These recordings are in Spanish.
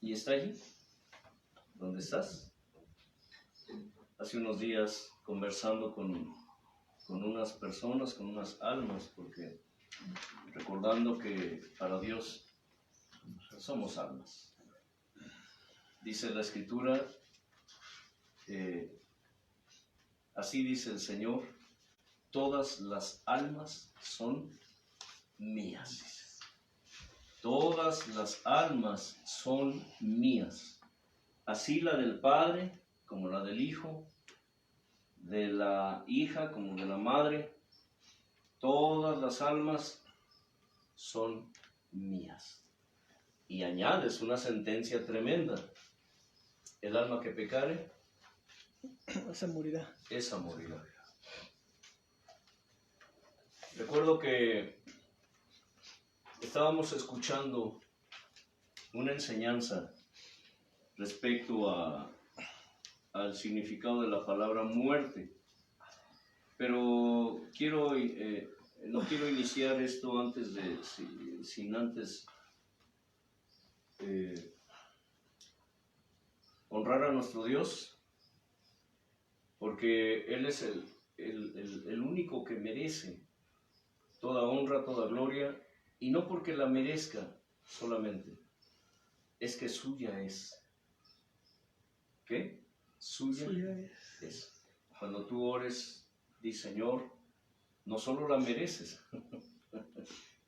y está allí, donde estás. Hace unos días conversando con unas personas, con unas almas, porque recordando que para Dios somos almas. Dice la Escritura, así dice el Señor, todas las almas son mías. Todas las almas son mías. Así la del Padre como la del Hijo, de la hija como de la madre. Todas las almas son mías. Y añades una sentencia tremenda. El alma que pecare, esa morirá. Esa morirá. Recuerdo que estábamos escuchando una enseñanza respecto al significado de la palabra muerte, pero no quiero iniciar esto antes sin antes honrar a nuestro Dios, porque Él es el único que merece toda honra, toda gloria, y no porque la merezca solamente, es que suya es. ¿Qué? Suya es. Cuando tú ores, di Señor, no solo la mereces,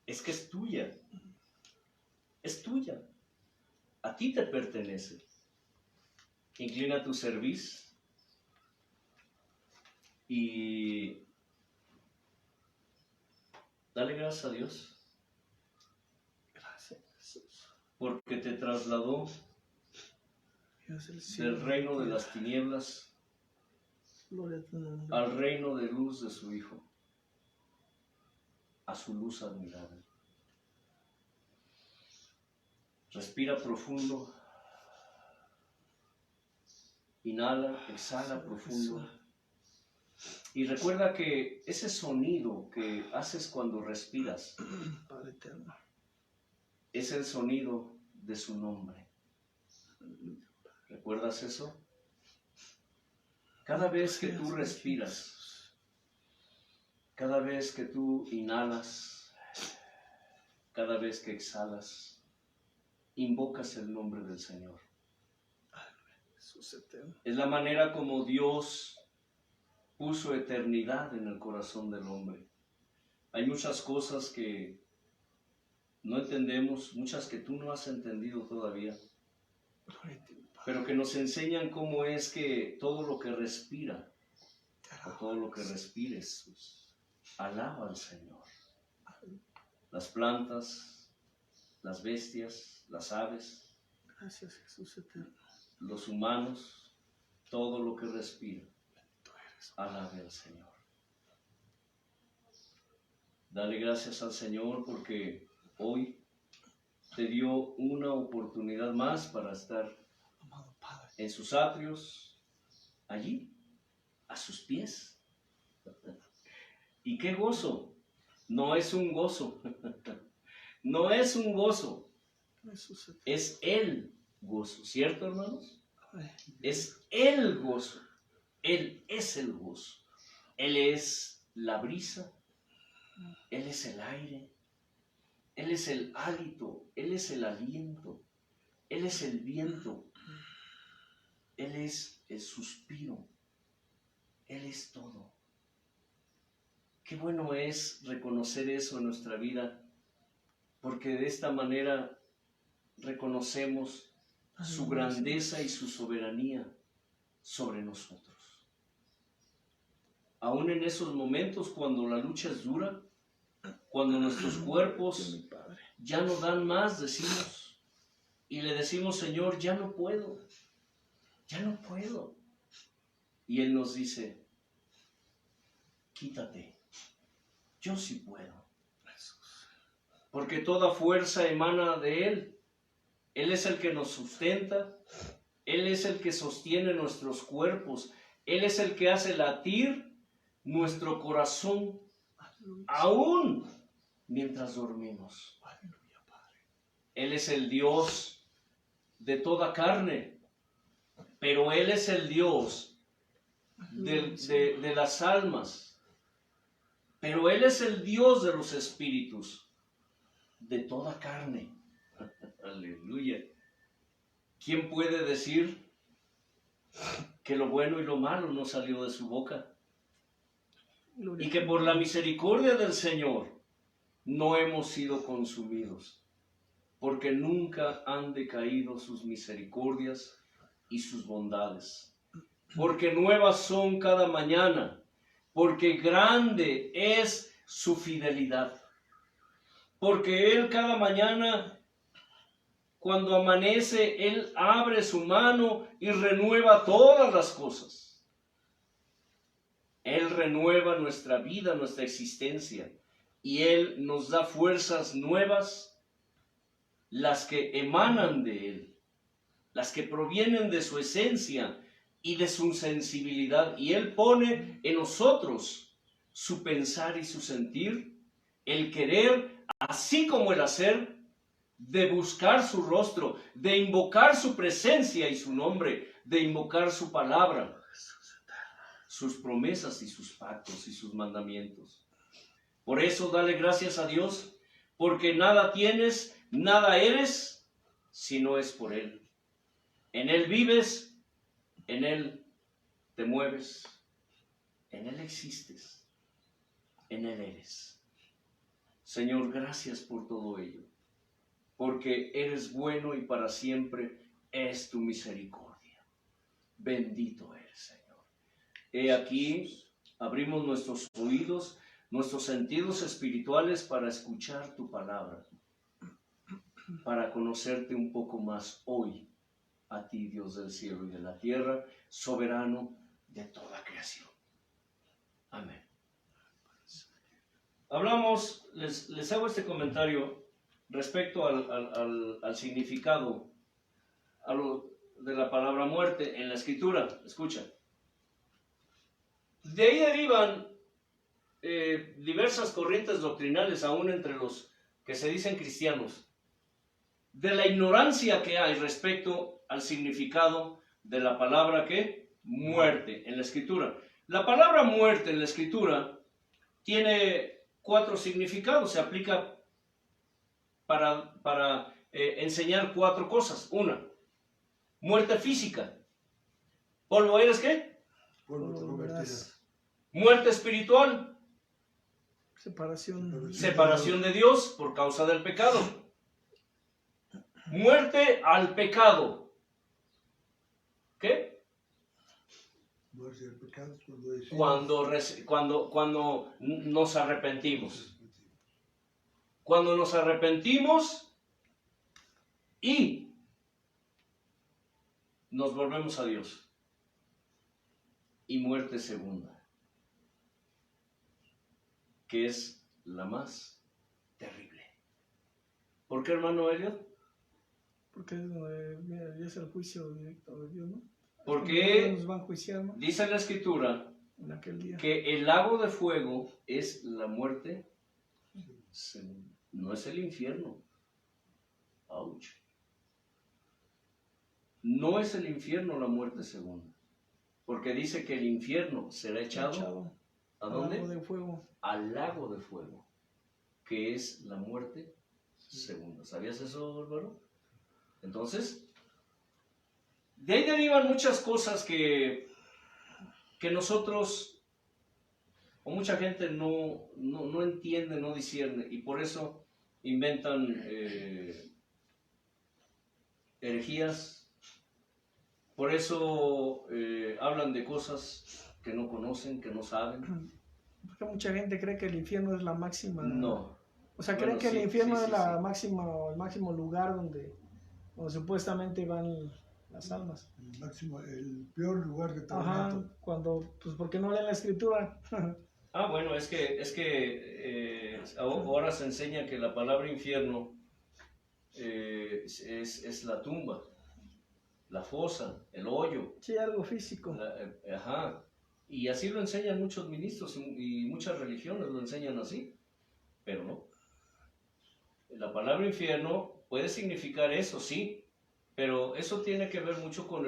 es que es tuya. Es tuya. A ti te pertenece. Inclina tu cerviz y dale gracias a Dios. Gracias, Jesús. Porque te trasladó del reino de las tinieblas al reino de luz de su Hijo, a su luz admirable. Respira profundo, inhala, exhala profundo. Y recuerda que ese sonido que haces cuando respiras Padre eterno, es el sonido de su nombre. ¿Recuerdas eso? Cada vez que tú respiras, cada vez que tú inhalas, cada vez que exhalas, invocas el nombre del Señor. Es la manera como Dios puso eternidad en el corazón del hombre. Hay muchas cosas que no entendemos, muchas que tú no has entendido todavía, pero que nos enseñan cómo es que todo lo que respira, o todo lo que respires, alaba al Señor. Las plantas, las bestias, las aves, gracias, Jesús eterno, los humanos, todo lo que respira, alabe al Señor. Dale gracias al Señor porque hoy te dio una oportunidad más para estar en sus atrios, allí, a sus pies. Y qué gozo. No es un gozo. No es un gozo. Es el gozo. ¿Cierto, hermanos? Es el gozo. Él es el gozo. Él es la brisa. Él es el aire. Él es el hálito. Él es el aliento. Él es el viento. Él es el suspiro. Él es todo. Qué bueno es reconocer eso en nuestra vida, porque de esta manera reconocemos su grandeza y su soberanía sobre nosotros. Aún en esos momentos cuando la lucha es dura, cuando nuestros cuerpos ya no dan más, decimos, y le decimos, Señor, ya no puedo. Ya no puedo. Y Él nos dice, quítate, yo sí puedo. Porque toda fuerza emana de Él. Él es el que nos sustenta. Él es el que sostiene nuestros cuerpos. Él es el que hace latir nuestro corazón, aún mientras dormimos. Él es el Dios de toda carne, pero Él es el Dios de las almas, pero Él es el Dios de los espíritus, de toda carne. Aleluya. ¿Quién puede decir que lo bueno y lo malo no salió de su boca? Y que por la misericordia del Señor no hemos sido consumidos, porque nunca han decaído sus misericordias y sus bondades, porque nuevas son cada mañana, porque grande es su fidelidad, porque Él cada mañana, cuando amanece, Él abre su mano y renueva todas las cosas. Él renueva nuestra vida, nuestra existencia, y Él nos da fuerzas nuevas, las que emanan de Él, las que provienen de su esencia y de su sensibilidad. Y Él pone en nosotros su pensar y su sentir, el querer, así como el hacer, de buscar su rostro, de invocar su presencia y su nombre, de invocar su palabra, sus promesas y sus pactos y sus mandamientos. Por eso dale gracias a Dios, porque nada tienes, nada eres, si no es por Él. En Él vives, en Él te mueves, en Él existes, en Él eres. Señor, gracias por todo ello, porque eres bueno y para siempre es tu misericordia. Bendito eres, Señor. He aquí, abrimos nuestros oídos, nuestros sentidos espirituales para escuchar tu palabra, para conocerte un poco más hoy, a ti, Dios del cielo y de la tierra, soberano de toda creación. Amén. Hablamos, les hago este comentario respecto al significado de la palabra muerte en la Escritura. Escucha. De ahí derivan diversas corrientes doctrinales, aún entre los que se dicen cristianos, de la ignorancia que hay respecto al significado de la palabra ¿qué? Muerte en la Escritura. La palabra muerte en la Escritura tiene 4 significados, se aplica para enseñar 4 cosas. Una, muerte física. ¿Polvo eres qué? Polvo te convertirás. Muerte espiritual. Separación de Dios por causa del pecado. Muerte al pecado. ¿Qué? Muerte al pecado Cuando nos arrepentimos. Cuando nos arrepentimos y nos volvemos a Dios. Y muerte segunda, que es la más terrible. ¿Por qué, hermano Elliot? Porque es el juicio directo de Dios, ¿no? Porque nos van a enjuiciar, ¿no? Dice la Escritura En aquel día. que el lago de fuego es la muerte segunda. No es el infierno. Ouch. No es el infierno la muerte segunda. Porque dice que el infierno será echado ¿a dónde? Al lago de fuego. Al lago de fuego, que es la muerte segunda. ¿Sabías eso, Álvaro? Entonces, de ahí derivan muchas cosas que nosotros, o mucha gente no entiende, no discierne, y por eso inventan herejías, por eso hablan de cosas que no conocen, que no saben. Porque mucha gente cree que el infierno es la máxima. No. O sea, creen que el infierno es la máxima, el máximo lugar donde supuestamente van las almas. El peor lugar de tormento. Ajá, cuando, pues porque no leen la Escritura. Bueno, es que ahora se enseña que la palabra infierno es la tumba, la fosa, el hoyo. Sí, algo físico. Ajá. Y así lo enseñan muchos ministros y muchas religiones lo enseñan así, pero no. La palabra infierno puede significar eso, sí, Pero eso tiene que ver mucho con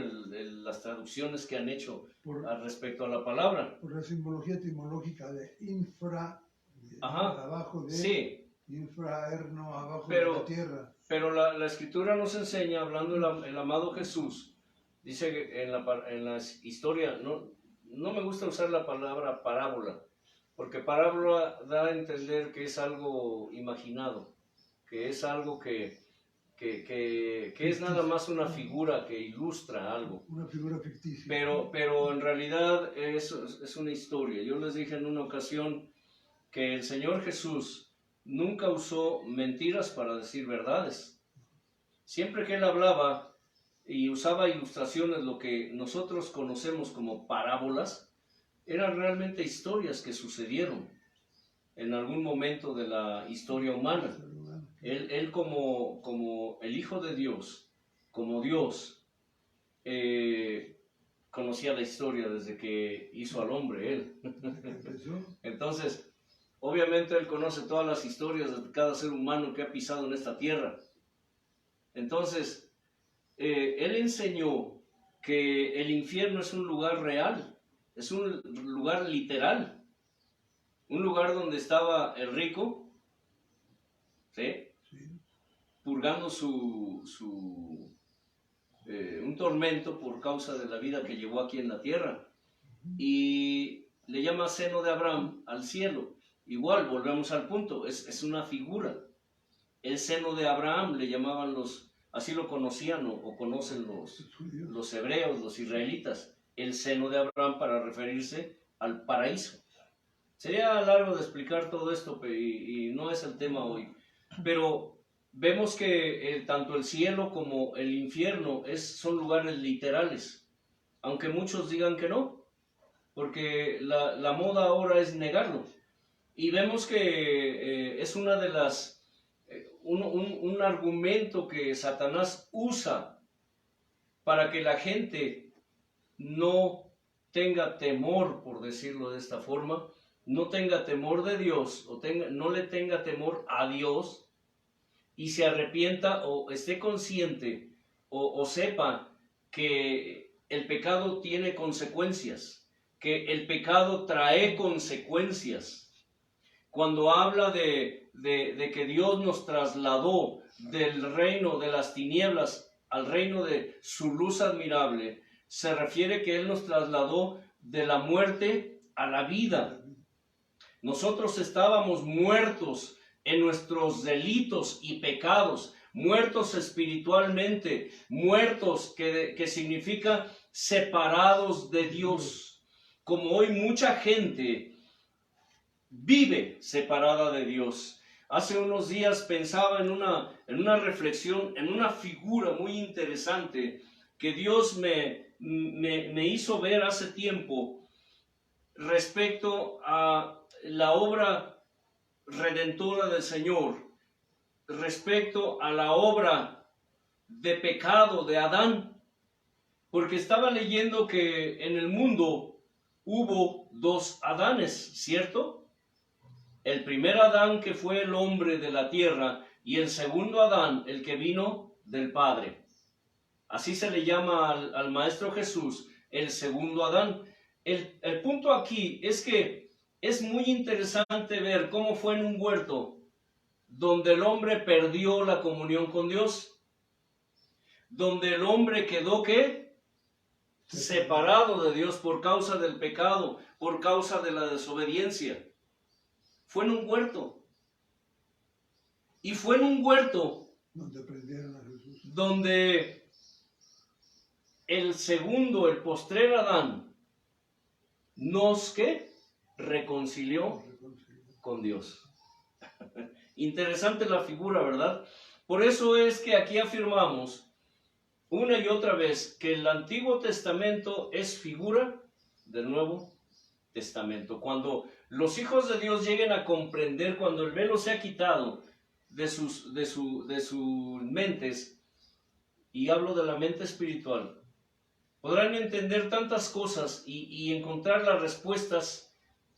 las traducciones que han hecho al respecto a la palabra. Por la simbología etimológica de infra, Ajá, abajo de, sí, infraerno, abajo pero, de la tierra. pero la Escritura nos enseña, hablando el amado Jesús, dice que en la historia, no me gusta usar la palabra parábola, porque parábola da a entender que es algo imaginado, que es algo que es nada más una figura que ilustra algo. Una figura ficticia. Pero en realidad es una historia. Yo les dije en una ocasión que el Señor Jesús nunca usó mentiras para decir verdades. Siempre que Él hablaba y usaba ilustraciones, lo que nosotros conocemos como parábolas, eran realmente historias que sucedieron en algún momento de la historia humana. Él como el Hijo de Dios, como Dios, conocía la historia desde que hizo al hombre, Él. Entonces, obviamente Él conoce todas las historias de cada ser humano que ha pisado en esta tierra. Entonces, Él enseñó que el infierno es un lugar real, es un lugar literal, un lugar donde estaba el rico, ¿sí? Purgando un tormento por causa de la vida que llevó aquí en la tierra. Y le llama seno de Abraham al cielo. Igual, volvemos al punto, es una figura. El seno de Abraham le llamaban así lo conocían o conocen los hebreos, los israelitas, el seno de Abraham para referirse al paraíso. Sería largo de explicar todo esto y no es el tema hoy, pero vemos que tanto el cielo como el infierno son lugares literales, aunque muchos digan que no, porque la moda ahora es negarlo. Y vemos que es una de las, un argumento que Satanás usa para que la gente no tenga temor, por decirlo de esta forma, no tenga temor de Dios, no le tenga temor a Dios, y se arrepienta o esté consciente o sepa que el pecado tiene consecuencias, que el pecado trae consecuencias. Cuando habla de que Dios nos trasladó del reino de las tinieblas al reino de su luz admirable, se refiere que Él nos trasladó de la muerte a la vida. Nosotros estábamos muertos en nuestros delitos y pecados, muertos espiritualmente, muertos que significa separados de Dios. Como hoy mucha gente vive separada de Dios. Hace unos días pensaba en una reflexión, en una figura muy interesante que Dios me hizo ver hace tiempo respecto a la obra redentora del Señor, respecto a la obra de pecado de Adán, porque estaba leyendo que en el mundo hubo dos Adanes, ¿cierto? El primer Adán, que fue el hombre de la tierra, y el segundo Adán, el que vino del Padre. Así se le llama al Maestro Jesús, el segundo Adán. El punto aquí es que es muy interesante ver cómo fue en un huerto donde el hombre perdió la comunión con Dios, donde el hombre quedó, ¿qué? Separado de Dios por causa del pecado, por causa de la desobediencia. Fue en un huerto. Y fue en un huerto donde prendieron a Jesús, donde el segundo, el postrer Adán, nos, ¿qué? Reconcilió con Dios. Interesante la figura, ¿verdad? Por eso es que aquí afirmamos una y otra vez que el Antiguo Testamento es figura del Nuevo Testamento. Cuando los hijos de Dios lleguen a comprender, cuando el velo se ha quitado de sus mentes, y hablo de la mente espiritual, podrán entender tantas cosas y encontrar las respuestas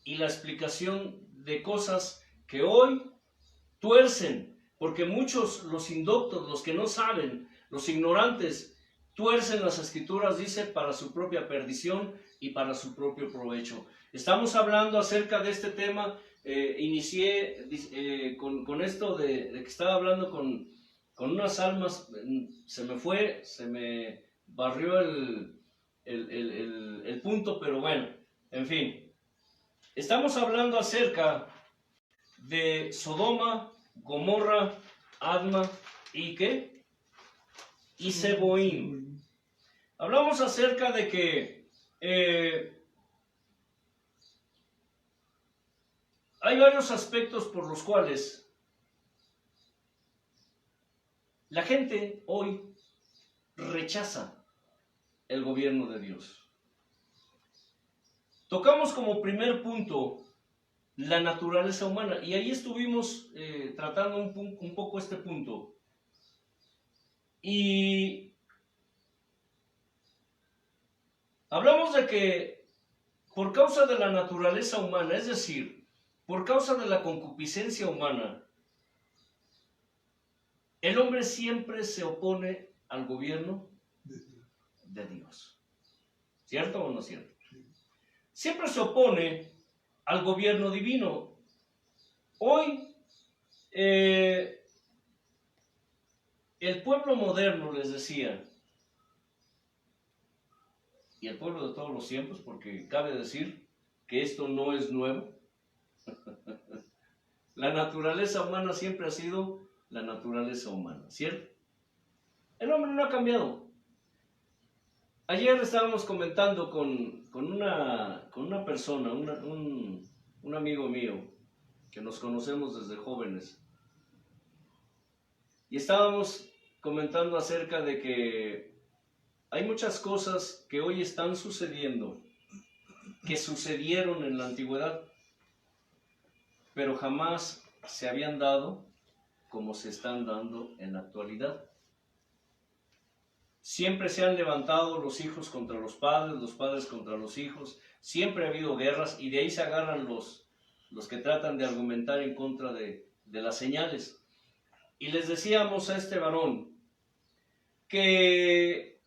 y la explicación de cosas que hoy tuercen, porque muchos, los indoctos, los que no saben, Los ignorantes tuercen las escrituras, dice, para su propia perdición y para su propio provecho. Estamos hablando acerca de este tema. Inicié con esto de que estaba hablando con unas almas. Se me barrió el punto, pero bueno, en fin. Estamos hablando acerca de Sodoma, Gomorra, Adma y ¿qué? Y Zeboim. Hablamos acerca de que hay varios aspectos por los cuales la gente hoy rechaza el gobierno de Dios. Tocamos como primer punto la naturaleza humana, y ahí estuvimos tratando un poco este punto. Y hablamos de que por causa de la naturaleza humana, es decir, por causa de la concupiscencia humana, el hombre siempre se opone al gobierno de Dios. ¿Cierto o no cierto? Siempre se opone al gobierno divino. Hoy, el pueblo moderno, les decía, y el pueblo de todos los tiempos, porque cabe decir que esto no es nuevo. La naturaleza humana siempre ha sido la naturaleza humana, ¿cierto? El hombre no ha cambiado. Ayer estábamos comentando con una persona, un amigo mío, que nos conocemos desde jóvenes, y estábamos comentando acerca de que hay muchas cosas que hoy están sucediendo, que sucedieron en la antigüedad, pero jamás se habían dado como se están dando en la actualidad. Siempre se han levantado los hijos contra los padres contra los hijos. Siempre ha habido guerras, y de ahí se agarran los que tratan de argumentar en contra de las señales. Y les decíamos a este varón que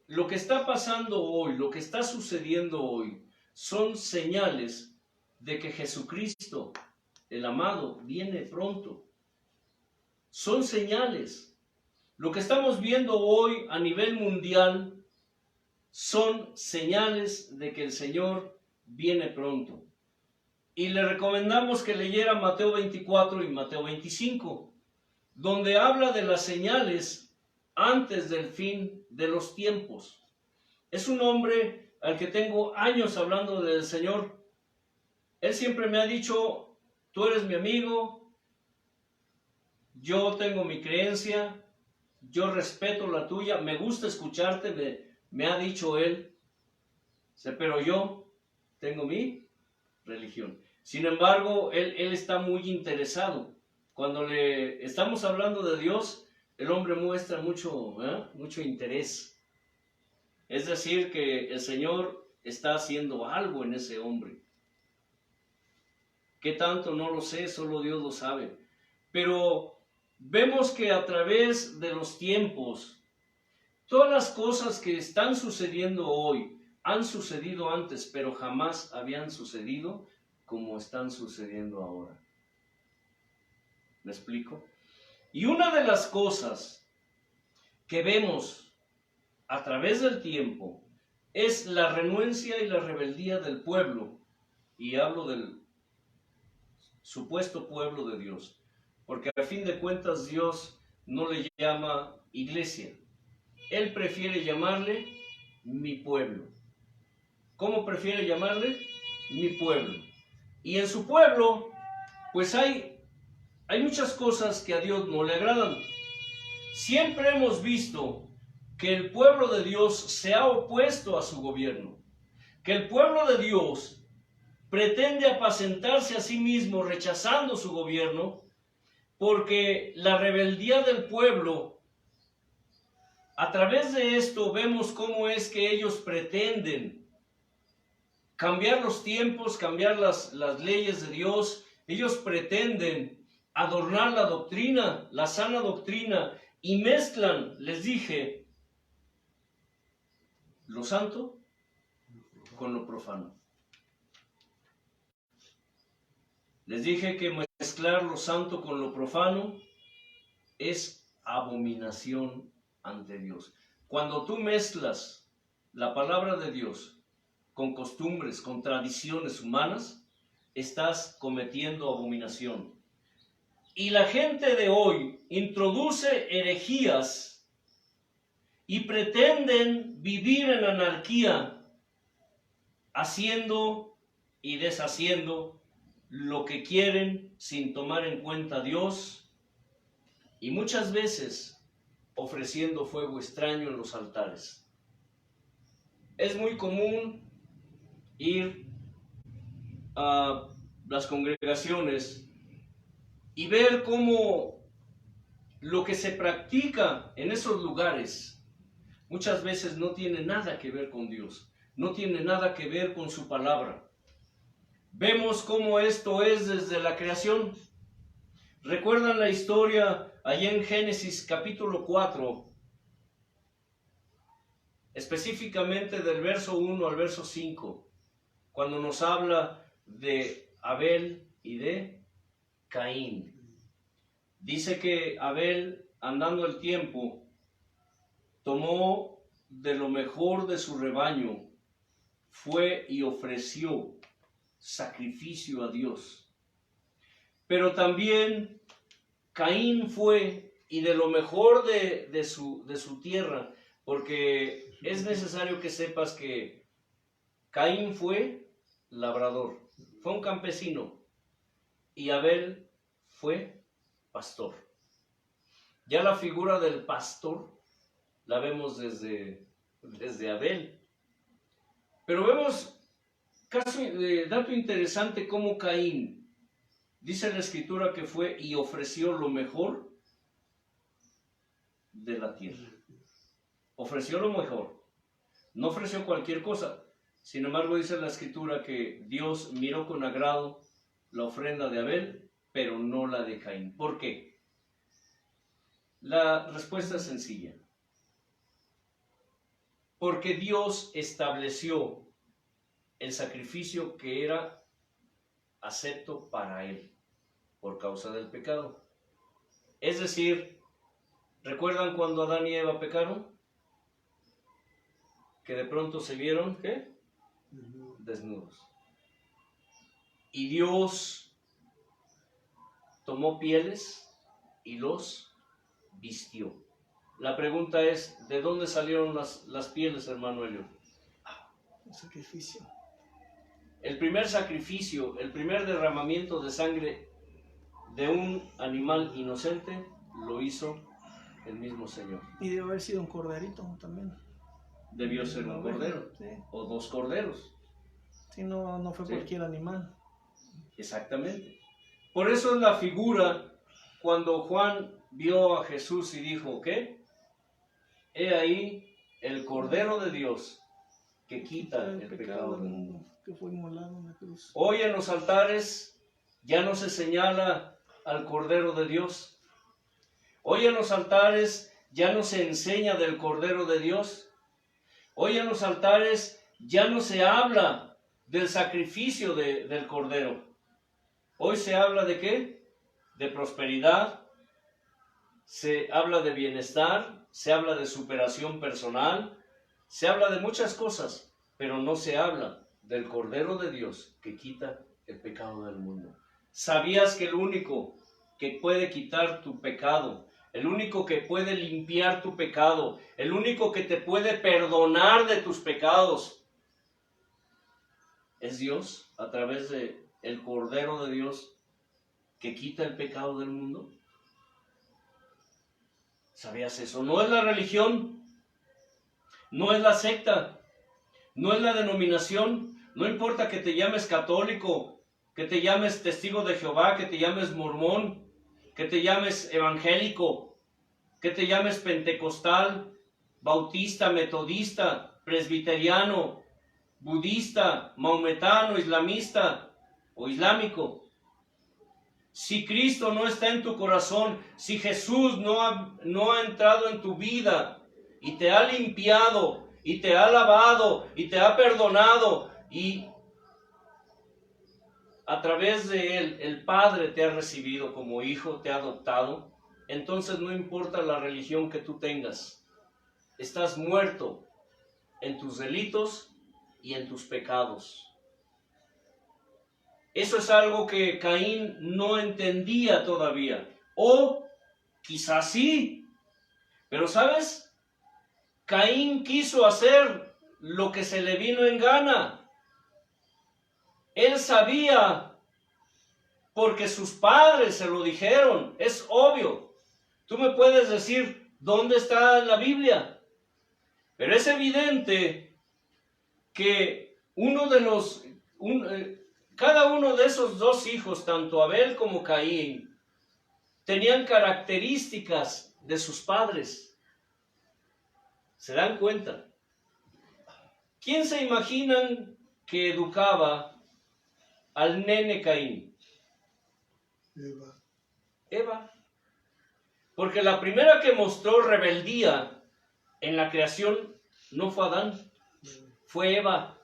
lo que está pasando hoy, lo que está sucediendo hoy, son señales de que Jesucristo, el amado, viene pronto. Son señales. Lo que estamos viendo hoy a nivel mundial son señales de que el Señor viene pronto. Y le recomendamos que leyera Mateo 24 y Mateo 25, donde habla de las señales antes del fin de los tiempos. Es un hombre al que tengo años hablando del Señor. Él siempre me ha dicho: tú eres mi amigo, yo tengo mi creencia, yo respeto la tuya, me gusta escucharte, me ha dicho él, pero yo tengo mi religión. Sin embargo, él está muy interesado. Cuando le estamos hablando de Dios, el hombre muestra mucho interés. Es decir, que el Señor está haciendo algo en ese hombre. ¿Qué tanto? No lo sé, solo Dios lo sabe. Pero vemos que a través de los tiempos, todas las cosas que están sucediendo hoy han sucedido antes, pero jamás habían sucedido como están sucediendo ahora. ¿Me explico? Y una de las cosas que vemos a través del tiempo es la renuencia y la rebeldía del pueblo. Y hablo del supuesto pueblo de Dios, porque a fin de cuentas Dios no le llama iglesia. Él prefiere llamarle mi pueblo. ¿Cómo prefiere llamarle? Mi pueblo. Y en su pueblo, pues hay muchas cosas que a Dios no le agradan. Siempre hemos visto que el pueblo de Dios se ha opuesto a su gobierno, que el pueblo de Dios pretende apacentarse a sí mismo rechazando su gobierno, porque la rebeldía del pueblo, a través de esto vemos cómo es que ellos pretenden cambiar los tiempos, cambiar las leyes de Dios. Ellos pretenden adornar la doctrina, la sana doctrina y mezclan, les dije, lo santo con lo profano. Les dije que mezclar lo santo con lo profano es abominación ante Dios. Cuando tú mezclas la palabra de Dios con costumbres, con tradiciones humanas, estás cometiendo abominación. Y la gente de hoy introduce herejías y pretenden vivir en anarquía, haciendo y deshaciendo lo que quieren sin tomar en cuenta a Dios, y muchas veces ofreciendo fuego extraño en los altares. Es muy común ir a las congregaciones y ver cómo lo que se practica en esos lugares muchas veces no tiene nada que ver con Dios, no tiene nada que ver con su palabra. Vemos cómo esto es desde la creación. ¿Recuerdan la historia allí en Génesis capítulo 4? Específicamente del verso 1 al verso 5, cuando nos habla de Abel y de Caín. Dice que Abel, andando el tiempo, tomó de lo mejor de su rebaño, fue y ofreció sacrificio a Dios. Pero también Caín fue y de lo mejor de su tierra, porque es necesario que sepas que Caín fue labrador, fue un campesino, y Abel fue pastor. Ya la figura del pastor la vemos desde Abel. Pero vemos dato interesante como Caín, dice la escritura que fue y ofreció lo mejor de la tierra. Ofreció lo mejor, no ofreció cualquier cosa. Sin embargo, dice la escritura que Dios miró con agrado la ofrenda de Abel, pero no la de Caín. ¿Por qué? La respuesta es sencilla. Porque Dios estableció el sacrificio que era acepto para él por causa del pecado. Es decir, ¿recuerdan cuando Adán y Eva pecaron? Que de pronto se vieron, ¿qué? Desnudos. Y Dios tomó pieles y los vistió. La pregunta es, ¿de dónde salieron las pieles, hermano Elio? Un sacrificio. El primer sacrificio, el primer derramamiento de sangre de un animal inocente lo hizo el mismo Señor. Y debe haber sido un corderito también. Debió ser un cordero, sí. O 2 corderos. Sí, no fue cualquier animal. Exactamente. Por eso es la figura cuando Juan vio a Jesús y dijo, ¿qué? He ahí el Cordero de Dios que quita el pecado del mundo. Que fue inmolado en la cruz. Hoy en los altares ya no se señala al Cordero de Dios. Hoy en los altares ya no se enseña del Cordero de Dios. Hoy en los altares ya no se habla del sacrificio del Cordero. Hoy se habla de ¿qué? De prosperidad, se habla de bienestar, se habla de superación personal, se habla de muchas cosas, pero no se habla del Cordero de Dios que quita el pecado del mundo. ¿Sabías que el único que puede quitar tu pecado, el único que puede limpiar tu pecado, el único que te puede perdonar de tus pecados es Dios a través de el Cordero de Dios que quita el pecado del mundo? ¿Sabías eso? No es la religión, no es la secta, no es la denominación, no importa que te llames católico, que te llames testigo de Jehová, que te llames mormón, que te llames evangélico, que te llames pentecostal, bautista, metodista, presbiteriano, budista, maometano, islamista o islámico. si Cristo no está en tu corazón, si Jesús no ha entrado en tu vida y te ha limpiado y te ha lavado y te ha perdonado y a través de Él el Padre te ha recibido como hijo, te ha adoptado, entonces no importa la religión que tú tengas, estás muerto en tus delitos y en tus pecados. Eso es algo que Caín no entendía todavía, o quizás sí, pero ¿sabes? Caín quiso hacer lo que se le vino en gana. Él sabía, porque sus padres se lo dijeron, es obvio. Tú me puedes decir dónde está en la Biblia, pero es evidente que cada uno de esos dos hijos, tanto Abel como Caín, tenían características de sus padres. ¿Se dan cuenta? ¿Quién se imaginan que educaba al nene Caín? Eva. Porque la primera que mostró rebeldía en la creación no fue Adán, fue Eva.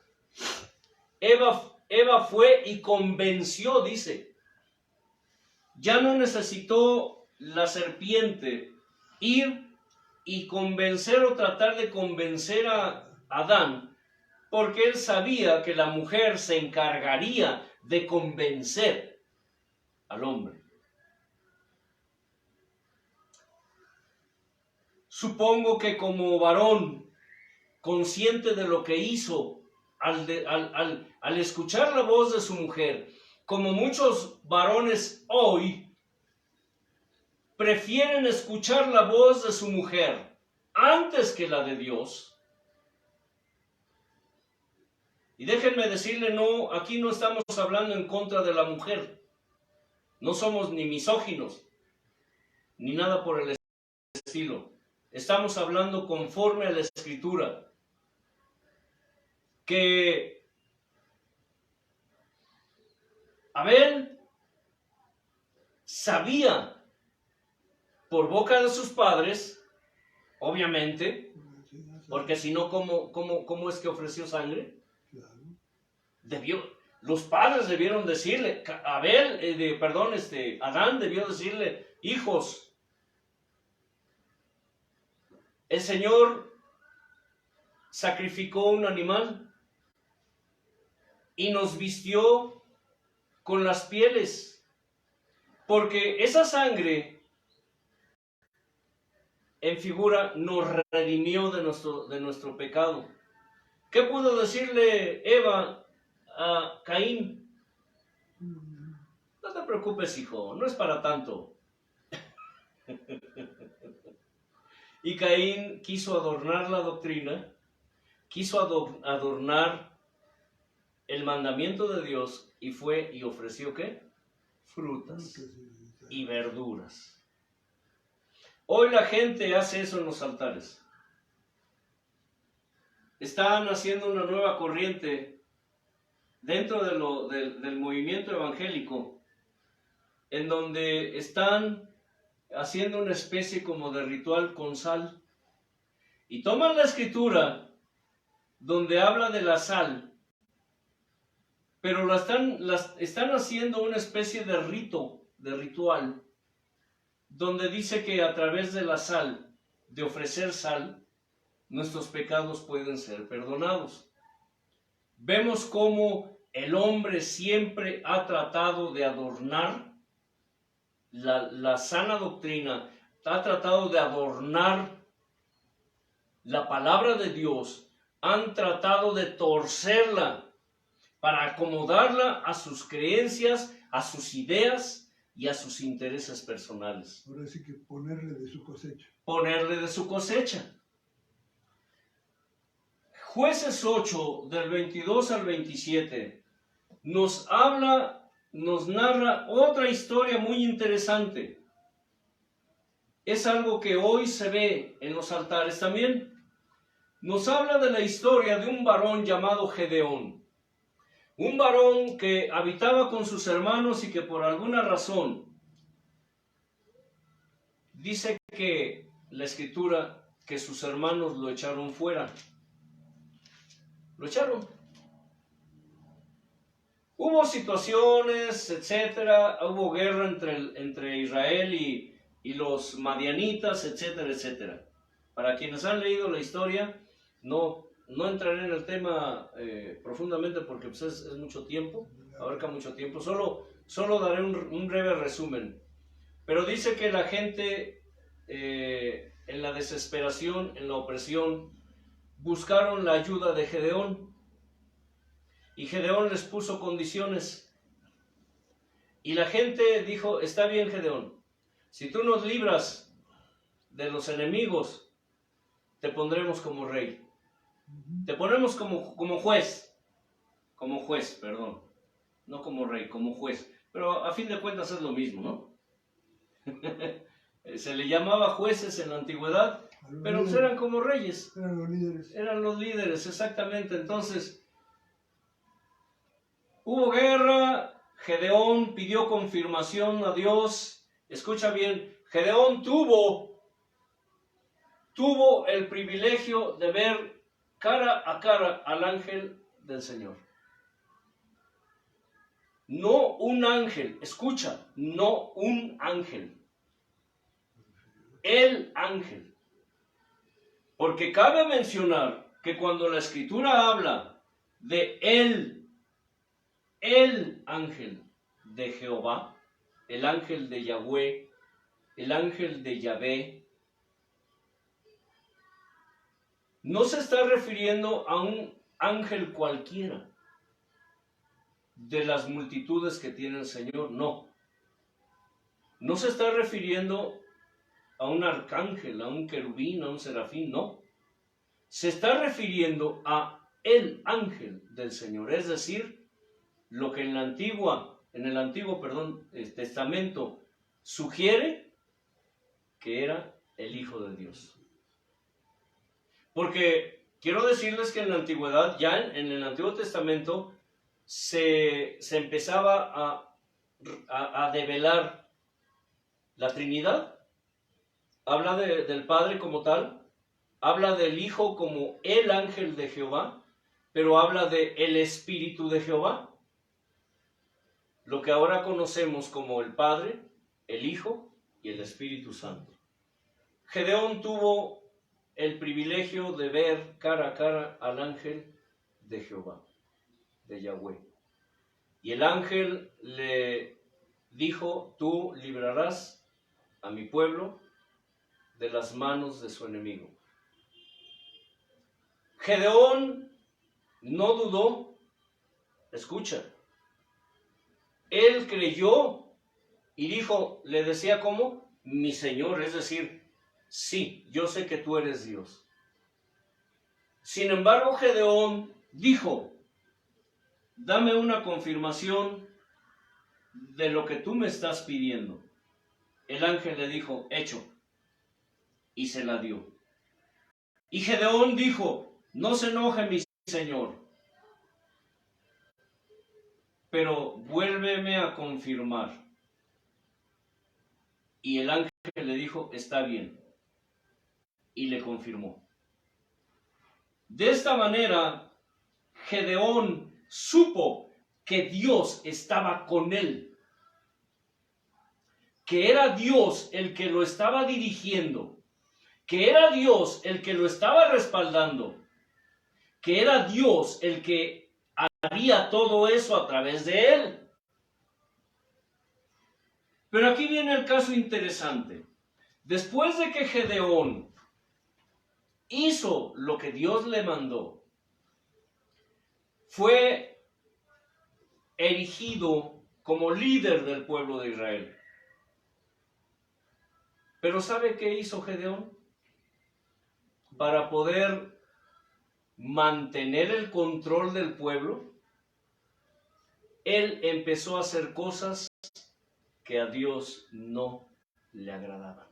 Eva fue y convenció, dice. Ya no necesitó la serpiente ir y convencer o tratar de convencer a Adán, porque él sabía que la mujer se encargaría de convencer al hombre. Supongo que como varón, consciente de lo que hizo, al escuchar la voz de su mujer, como muchos varones hoy, prefieren escuchar la voz de su mujer antes que la de Dios. Y déjenme decirle, no, aquí no estamos hablando en contra de la mujer. No somos ni misóginos, ni nada por el estilo. Estamos hablando conforme a la Escritura. Que Abel sabía por boca de sus padres, obviamente, porque si no, ¿cómo es que ofreció sangre? Los padres debieron decirle, Adán debió decirle, hijos, el Señor sacrificó un animal y nos vistió con las pieles, porque esa sangre en figura nos redimió de nuestro pecado. ¿Qué pudo decirle Eva a Caín? No te preocupes, hijo, no es para tanto. Y Caín quiso adornar la doctrina, quiso adornar el mandamiento de Dios y fue y ofreció ¿qué? Frutas y verduras. Hoy la gente hace eso en los altares. Están haciendo una nueva corriente dentro del movimiento evangélico, en donde están haciendo una especie como de ritual con sal. Y toman la escritura donde habla de la sal, pero están haciendo una especie de ritual, donde dice que a través de la sal, de ofrecer sal, nuestros pecados pueden ser perdonados. Vemos cómo el hombre siempre ha tratado de adornar la sana doctrina, ha tratado de adornar la palabra de Dios, han tratado de torcerla para acomodarla a sus creencias, a sus ideas y a sus intereses personales. Ahora sí que ponerle de su cosecha. Ponerle de su cosecha. Jueces 8, del 22 al 27, nos narra otra historia muy interesante. Es algo que hoy se ve en los altares también. Nos habla de la historia de un varón llamado Gedeón. Un varón que habitaba con sus hermanos y que por alguna razón dice que la escritura que sus hermanos lo echaron fuera. Lo echaron. Hubo situaciones, etcétera, hubo guerra entre Israel y los madianitas, etcétera, etcétera. Para quienes han leído la historia, no entraré en el tema profundamente porque pues, es mucho tiempo, abarca mucho tiempo. Solo daré un breve resumen. Pero dice que la gente en la desesperación, en la opresión, buscaron la ayuda de Gedeón. Y Gedeón les puso condiciones. Y la gente dijo, está bien Gedeón, si tú nos libras de los enemigos, te pondremos como rey. Te ponemos como juez. Como juez, perdón. No como rey, como juez. Pero a fin de cuentas es lo mismo, ¿no? Se le llamaba jueces en la antigüedad, pero pues eran como reyes. Eran los líderes. Eran los líderes, exactamente. Entonces, hubo guerra, Gedeón pidió confirmación a Dios. Escucha bien, Gedeón tuvo el privilegio de ver cara a cara al ángel del Señor. No un ángel, escucha, no un ángel. El ángel. Porque cabe mencionar que cuando la Escritura habla de el ángel de Jehová, el ángel de Yahweh, el ángel de Yahvé, no se está refiriendo a un ángel cualquiera de las multitudes que tiene el Señor, no. No se está refiriendo a un arcángel, a un querubín, a un serafín, no. Se está refiriendo a el ángel del Señor, es decir, lo que en el antiguo Testamento sugiere que era el Hijo de Dios. Porque quiero decirles que en la antigüedad, ya en el Antiguo Testamento, se empezaba a develar la Trinidad. Habla del Padre como tal, habla del Hijo como el ángel de Jehová, pero habla de el Espíritu de Jehová. Lo que ahora conocemos como el Padre, el Hijo y el Espíritu Santo. Gedeón tuvo el privilegio de ver cara a cara al ángel de Jehová, de Yahweh. Y el ángel le dijo, tú librarás a mi pueblo de las manos de su enemigo. Gedeón no dudó, escucha, él creyó y dijo, le decía como, mi Señor, es decir, sí, yo sé que tú eres Dios. Sin embargo, Gedeón dijo, dame una confirmación de lo que tú me estás pidiendo. El ángel le dijo, hecho, y se la dio. Y Gedeón dijo, no se enoje mi Señor, pero vuélveme a confirmar. Y el ángel le dijo, está bien, y le confirmó. De esta manera, Gedeón supo que Dios estaba con él, que era Dios el que lo estaba dirigiendo, que era Dios el que lo estaba respaldando, que era Dios el que haría todo eso a través de él. Pero aquí viene el caso interesante. Después de que Gedeón hizo lo que Dios le mandó, fue erigido como líder del pueblo de Israel. Pero ¿sabe qué hizo Gedeón? Para poder mantener el control del pueblo, él empezó a hacer cosas que a Dios no le agradaban.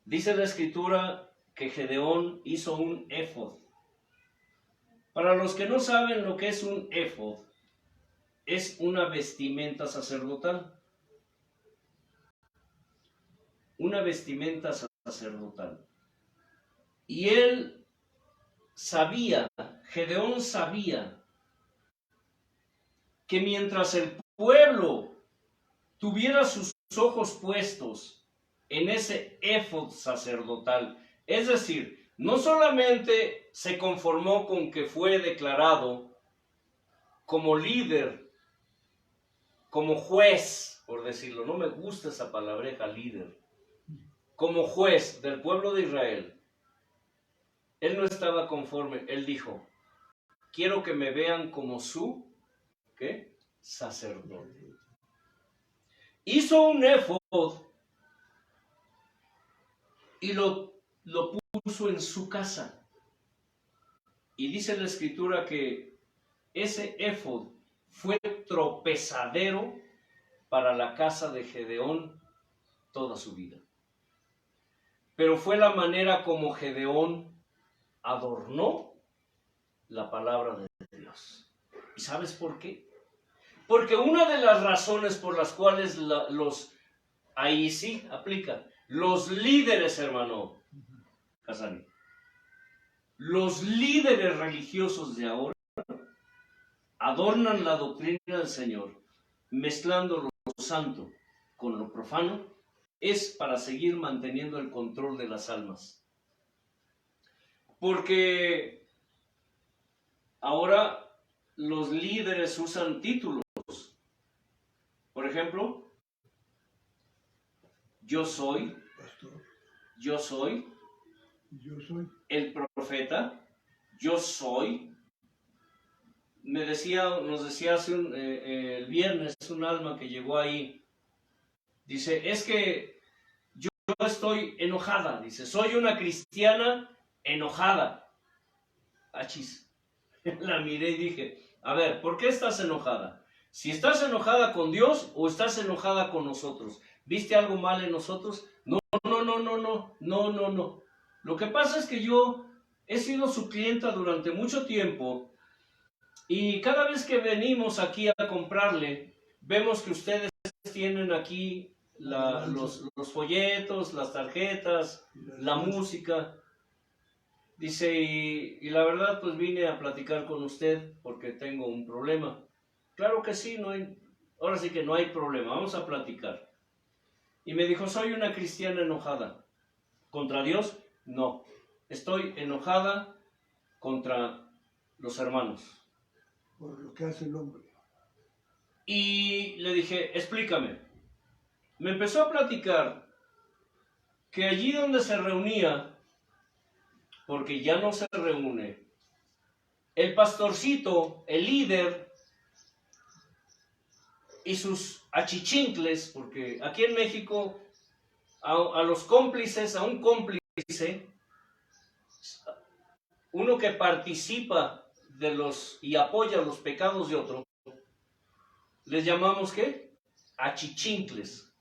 Dice la Escritura que Gedeón hizo un éfod Para los que no saben lo que es un éfod, es una vestimenta sacerdotal. Una vestimenta sacerdotal. Y él sabía, Gedeón sabía, que mientras el pueblo tuviera sus ojos puestos en ese éfod sacerdotal, es decir, no solamente se conformó con que fue declarado como líder, como juez, por decirlo, no me gusta esa palabreja líder, como juez del pueblo de Israel. Él no estaba conforme, él dijo, quiero que me vean como su, ¿qué? Sacerdote. Hizo un éfod y lo puso en su casa. Y dice la escritura que ese éfod fue tropezadero para la casa de Gedeón toda su vida. Pero fue la manera como Gedeón adornó la palabra de Dios. ¿Y sabes por qué? Porque una de las razones por las cuales ahí sí aplica, los líderes, hermano Casani, los líderes religiosos de ahora adornan la doctrina del Señor, mezclando lo santo con lo profano, es para seguir manteniendo el control de las almas. Porque ahora los líderes usan títulos. Por ejemplo, yo soy pastor, yo soy el profeta, yo soy. Nos decía hace el viernes un alma que llegó ahí, dice, es que yo estoy enojada, dice, soy una cristiana enojada. Achis. La miré y dije, a ver, ¿por qué estás enojada? Si estás enojada con Dios o estás enojada con nosotros. ¿Viste algo mal en nosotros? No. Lo que pasa es que yo he sido su clienta durante mucho tiempo y cada vez que venimos aquí a comprarle, vemos que ustedes tienen aquí los folletos, las tarjetas, la música. Dice, y la verdad pues vine a platicar con usted porque tengo un problema. Claro que sí, ahora sí que no hay problema, vamos a platicar. Y me dijo, soy una cristiana enojada. ¿Contra Dios? No. Estoy enojada contra los hermanos. por lo que hace el hombre. Y le dije, explícame. Me empezó a platicar que allí donde se reunía, porque ya no se reúne, el pastorcito, el líder y sus achichincles, porque aquí en México a los cómplices, a un cómplice, uno que participa y apoya los pecados de otro, les llamamos ¿qué? Achichincles.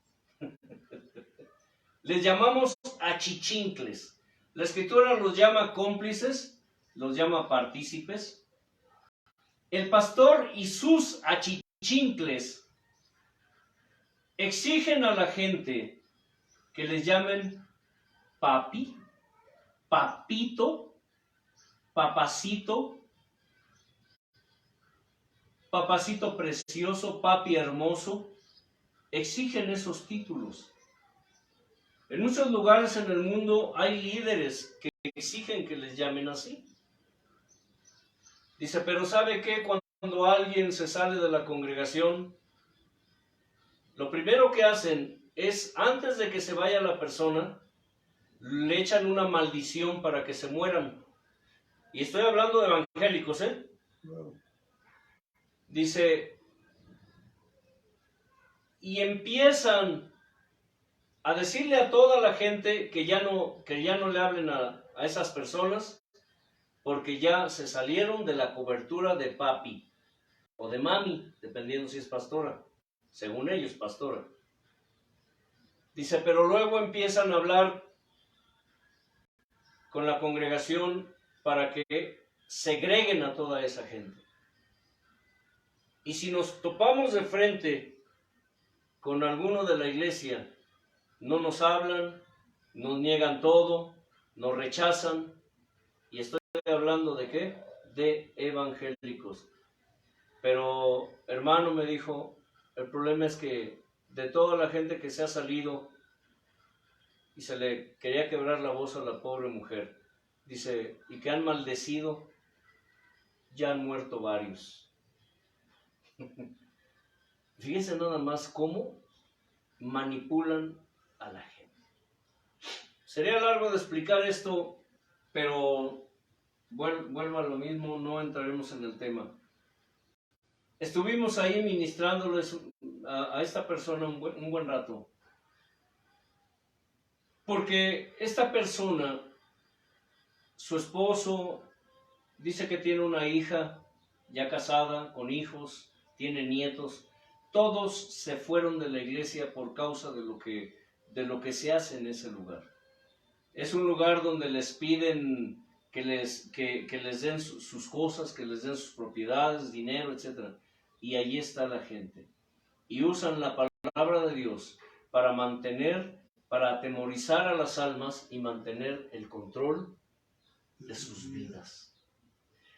Les llamamos achichincles. La escritura los llama cómplices, los llama partícipes. El pastor y sus achichincles exigen a la gente que les llamen papi, papito, papacito, papacito precioso, papi hermoso. Exigen esos títulos. En muchos lugares en el mundo hay líderes que exigen que les llamen así. Dice, pero ¿sabe qué? Cuando alguien se sale de la congregación, lo primero que hacen es, antes de que se vaya la persona, le echan una maldición para que se mueran. Y estoy hablando de evangélicos, ¿eh? Wow. Dice, y empiezan a decirle a toda la gente que ya no le hablen a esas personas, porque ya se salieron de la cobertura de papi o de mami, dependiendo si es pastora, según ellos pastora. Dice, pero luego empiezan a hablar con la congregación para que segreguen a toda esa gente. Y si nos topamos de frente con alguno de la iglesia, no nos hablan, nos niegan todo, nos rechazan. Y estoy hablando de ¿qué? De evangélicos. Pero hermano me dijo, el problema es que de toda la gente que se ha salido y se le quería quebrar la voz a la pobre mujer, dice, y que han maldecido, ya han muerto varios. Fíjense nada más cómo manipulan a la gente. Sería largo de explicar esto, pero vuelvo a lo mismo, no entraremos en el tema. Estuvimos ahí ministrándoles a esta persona un buen rato, porque esta persona, su esposo, dice que tiene una hija ya casada, con hijos, tiene nietos. Todos se fueron de la iglesia por causa de lo que se hace en ese lugar. Es un lugar donde les piden que les den sus cosas, que les den sus propiedades, dinero, etc. Y allí está la gente. Y usan la palabra de Dios para atemorizar a las almas y mantener el control de sus vidas.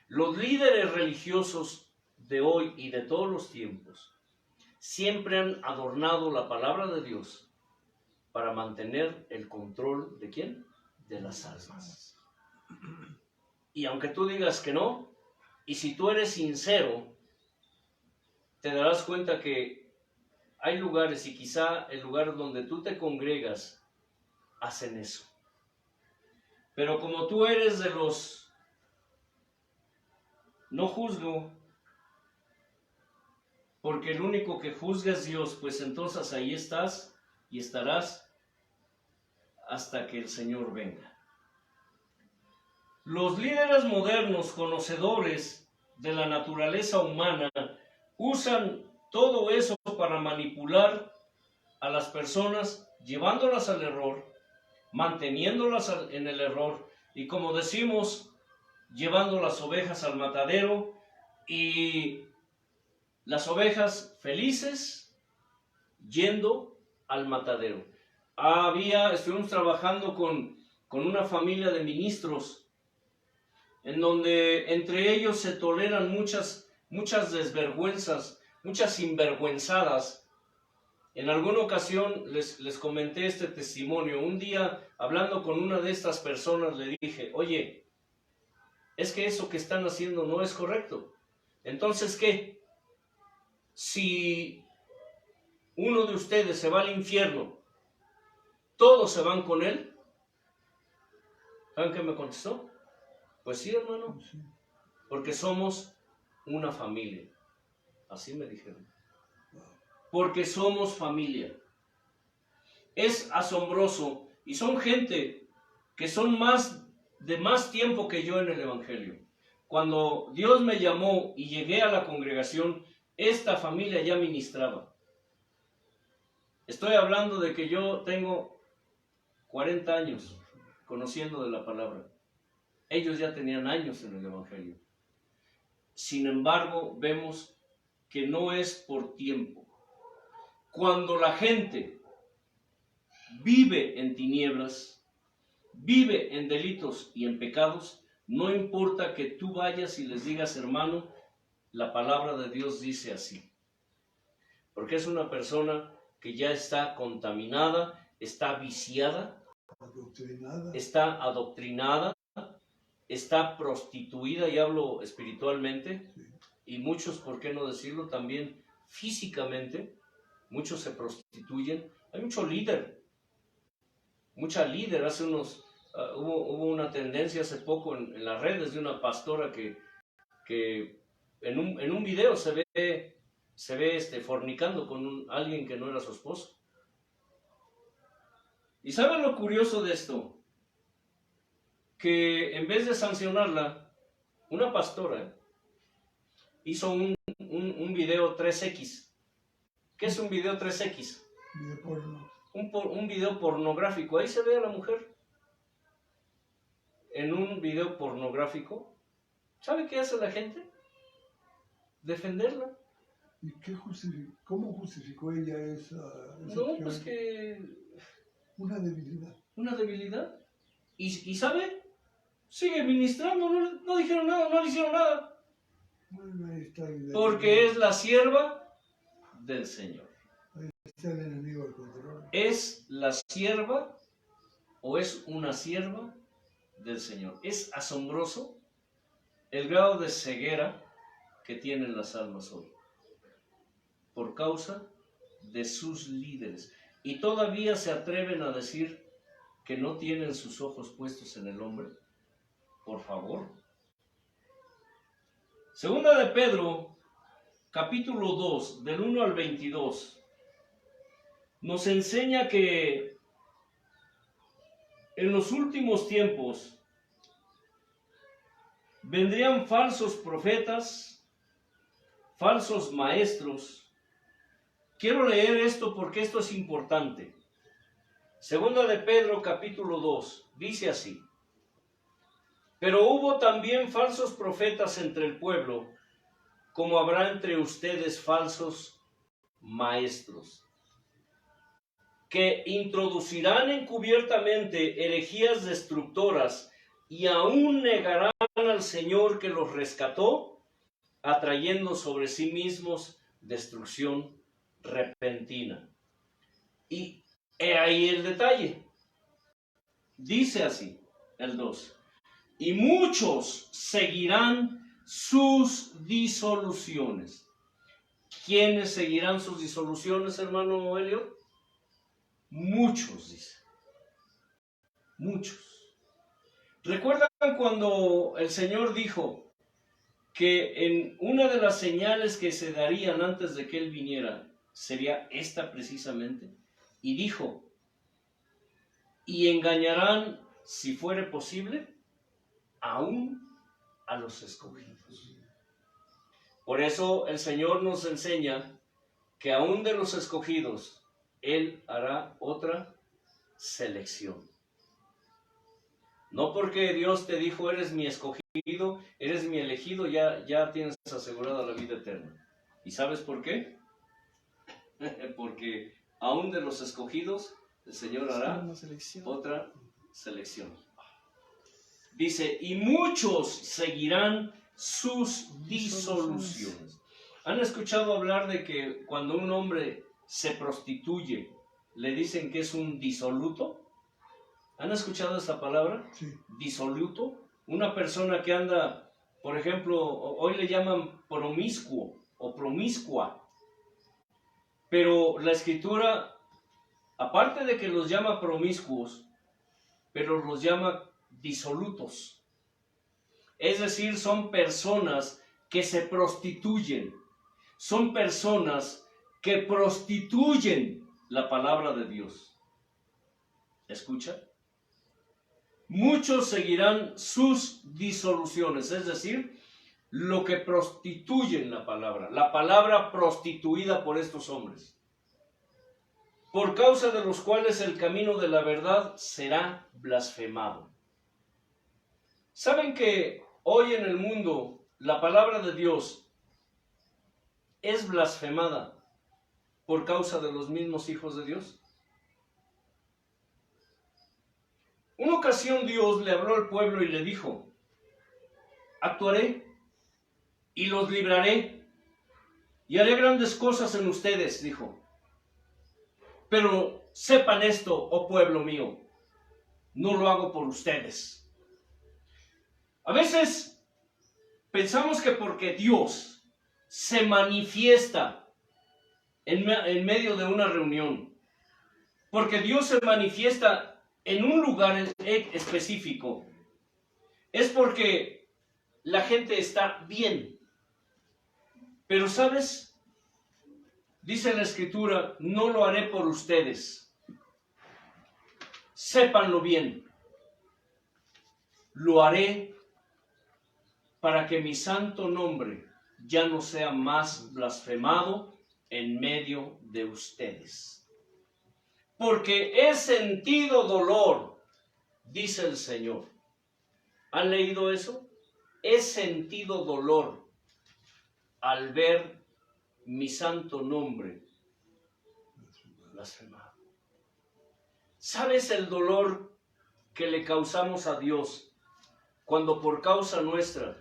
Los líderes religiosos de hoy y de todos los tiempos siempre han adornado la palabra de Dios para mantener el control ¿de quién? De las almas. Y aunque tú digas que no, y si tú eres sincero, te darás cuenta que hay lugares, y quizá el lugar donde tú te congregas, hacen eso. Pero como tú eres de los no juzgo, porque el único que juzga es Dios, pues entonces ahí estás y estarás hasta que el Señor venga. Los líderes modernos, conocedores de la naturaleza humana, usan todo eso para manipular a las personas, llevándolas al error, manteniéndolas en el error y, como decimos, llevando las ovejas al matadero y las ovejas felices yendo al matadero. Estuvimos trabajando con una familia de ministros en donde entre ellos se toleran muchas desvergüenzas, muchas sinvergüenzadas. En alguna ocasión les comenté este testimonio. Un día, hablando con una de estas personas, le dije, oye, es que eso que están haciendo no es correcto. Entonces, ¿qué? Si uno de ustedes se va al infierno, ¿todos se van con él? ¿Saben qué me contestó? Pues sí, hermano, porque somos una familia. Así me dijeron. Porque somos familia. Es asombroso, y son gente que son de más tiempo que yo en el Evangelio. Cuando Dios me llamó y llegué a la congregación, esta familia ya ministraba. Estoy hablando de que yo tengo 40 años conociendo de la palabra. Ellos ya tenían años en el Evangelio. Sin embargo, vemos que no es por tiempo. Cuando la gente vive en tinieblas, vive en delitos y en pecados, no importa que tú vayas y les digas, hermano, la palabra de Dios dice así. Porque es una persona que ya está contaminada, está viciada, está adoctrinada, está prostituida, y hablo espiritualmente, y muchos, ¿por qué no decirlo? También físicamente, muchos se prostituyen. Hay mucha líder. Hace hubo una tendencia hace poco en las redes de una pastora que en un video se ve fornicando con alguien que no era su esposo. ¿Y saben lo curioso de esto? Que en vez de sancionarla, una pastora hizo un video 3X. ¿Qué es un video 3X? Video porno. Un video pornográfico. Ahí se ve a la mujer en un video pornográfico ¿Sabe qué hace la gente? Defenderla. ¿Y cómo justificó ella esa No, acción? pues que Una debilidad. una debilidad. ¿Y sabe? Sigue ministrando, no dijeron nada, no le hicieron nada. Bueno, ahí está. Porque es la sierva del Señor. Ahí está el enemigo al control. Es la sierva o es una sierva del Señor. Es asombroso el grado de ceguera que tienen las almas hoy por causa de sus líderes. Y todavía se atreven a decir que no tienen sus ojos puestos en el hombre. Por favor. Segunda de Pedro, capítulo 2, del 1 al 22, nos enseña que en los últimos tiempos vendrían falsos profetas, falsos maestros. Quiero leer esto porque esto es importante. Segunda de Pedro, capítulo 2, dice así: pero hubo también falsos profetas entre el pueblo, como habrá entre ustedes falsos maestros, que introducirán encubiertamente herejías destructoras y aún negarán al Señor que los rescató, atrayendo sobre sí mismos destrucción repentina. Y he ahí el detalle. Dice así, el 2. Y muchos seguirán sus disoluciones. ¿Quiénes seguirán sus disoluciones, hermano Helio? Muchos, dice. Muchos. ¿Recuerdan cuando el Señor dijo que en una de las señales que se darían antes de que Él viniera sería esta precisamente? Y dijo, y engañarán, si fuere posible, aún a los escogidos. Por eso el Señor nos enseña que aún de los escogidos Él hará otra selección. No porque Dios te dijo eres mi escogido, eres mi elegido, ya tienes asegurada la vida eterna. ¿Y sabes por qué? Porque aún de los escogidos el Señor hará otra selección. Dice, y muchos seguirán sus disoluciones. ¿Han escuchado hablar de que cuando un hombre se prostituye, le dicen que es un disoluto? ¿Han escuchado esa palabra? Sí. Disoluto. Una persona que anda, por ejemplo, hoy le llaman promiscuo o promiscua. Pero la Escritura, aparte de que los llama promiscuos, pero los llama disolutos. Es decir, son personas que se prostituyen. Son personas que prostituyen la palabra de Dios. ¿Escucha? Muchos seguirán sus disoluciones, es decir, lo que prostituyen la palabra prostituida por estos hombres, por causa de los cuales el camino de la verdad será blasfemado. ¿Saben que hoy en el mundo la palabra de Dios es blasfemada por causa de los mismos hijos de Dios? Una ocasión Dios le habló al pueblo y le dijo, actuaré y los libraré y haré grandes cosas en ustedes, dijo. Pero sepan esto, oh pueblo mío, no lo hago por ustedes. A veces pensamos que porque Dios se manifiesta en medio de una reunión, porque Dios se manifiesta en un lugar específico, es porque la gente está bien. Pero ¿sabes? Dice la Escritura, no lo haré por ustedes. Sépanlo bien. Lo haré para que mi santo nombre ya no sea más blasfemado en medio de ustedes. Porque he sentido dolor, dice el Señor. ¿Han leído eso? he sentido dolor al ver mi santo nombre blasfemado. ¿Sabes el dolor que le causamos a Dios cuando por causa nuestra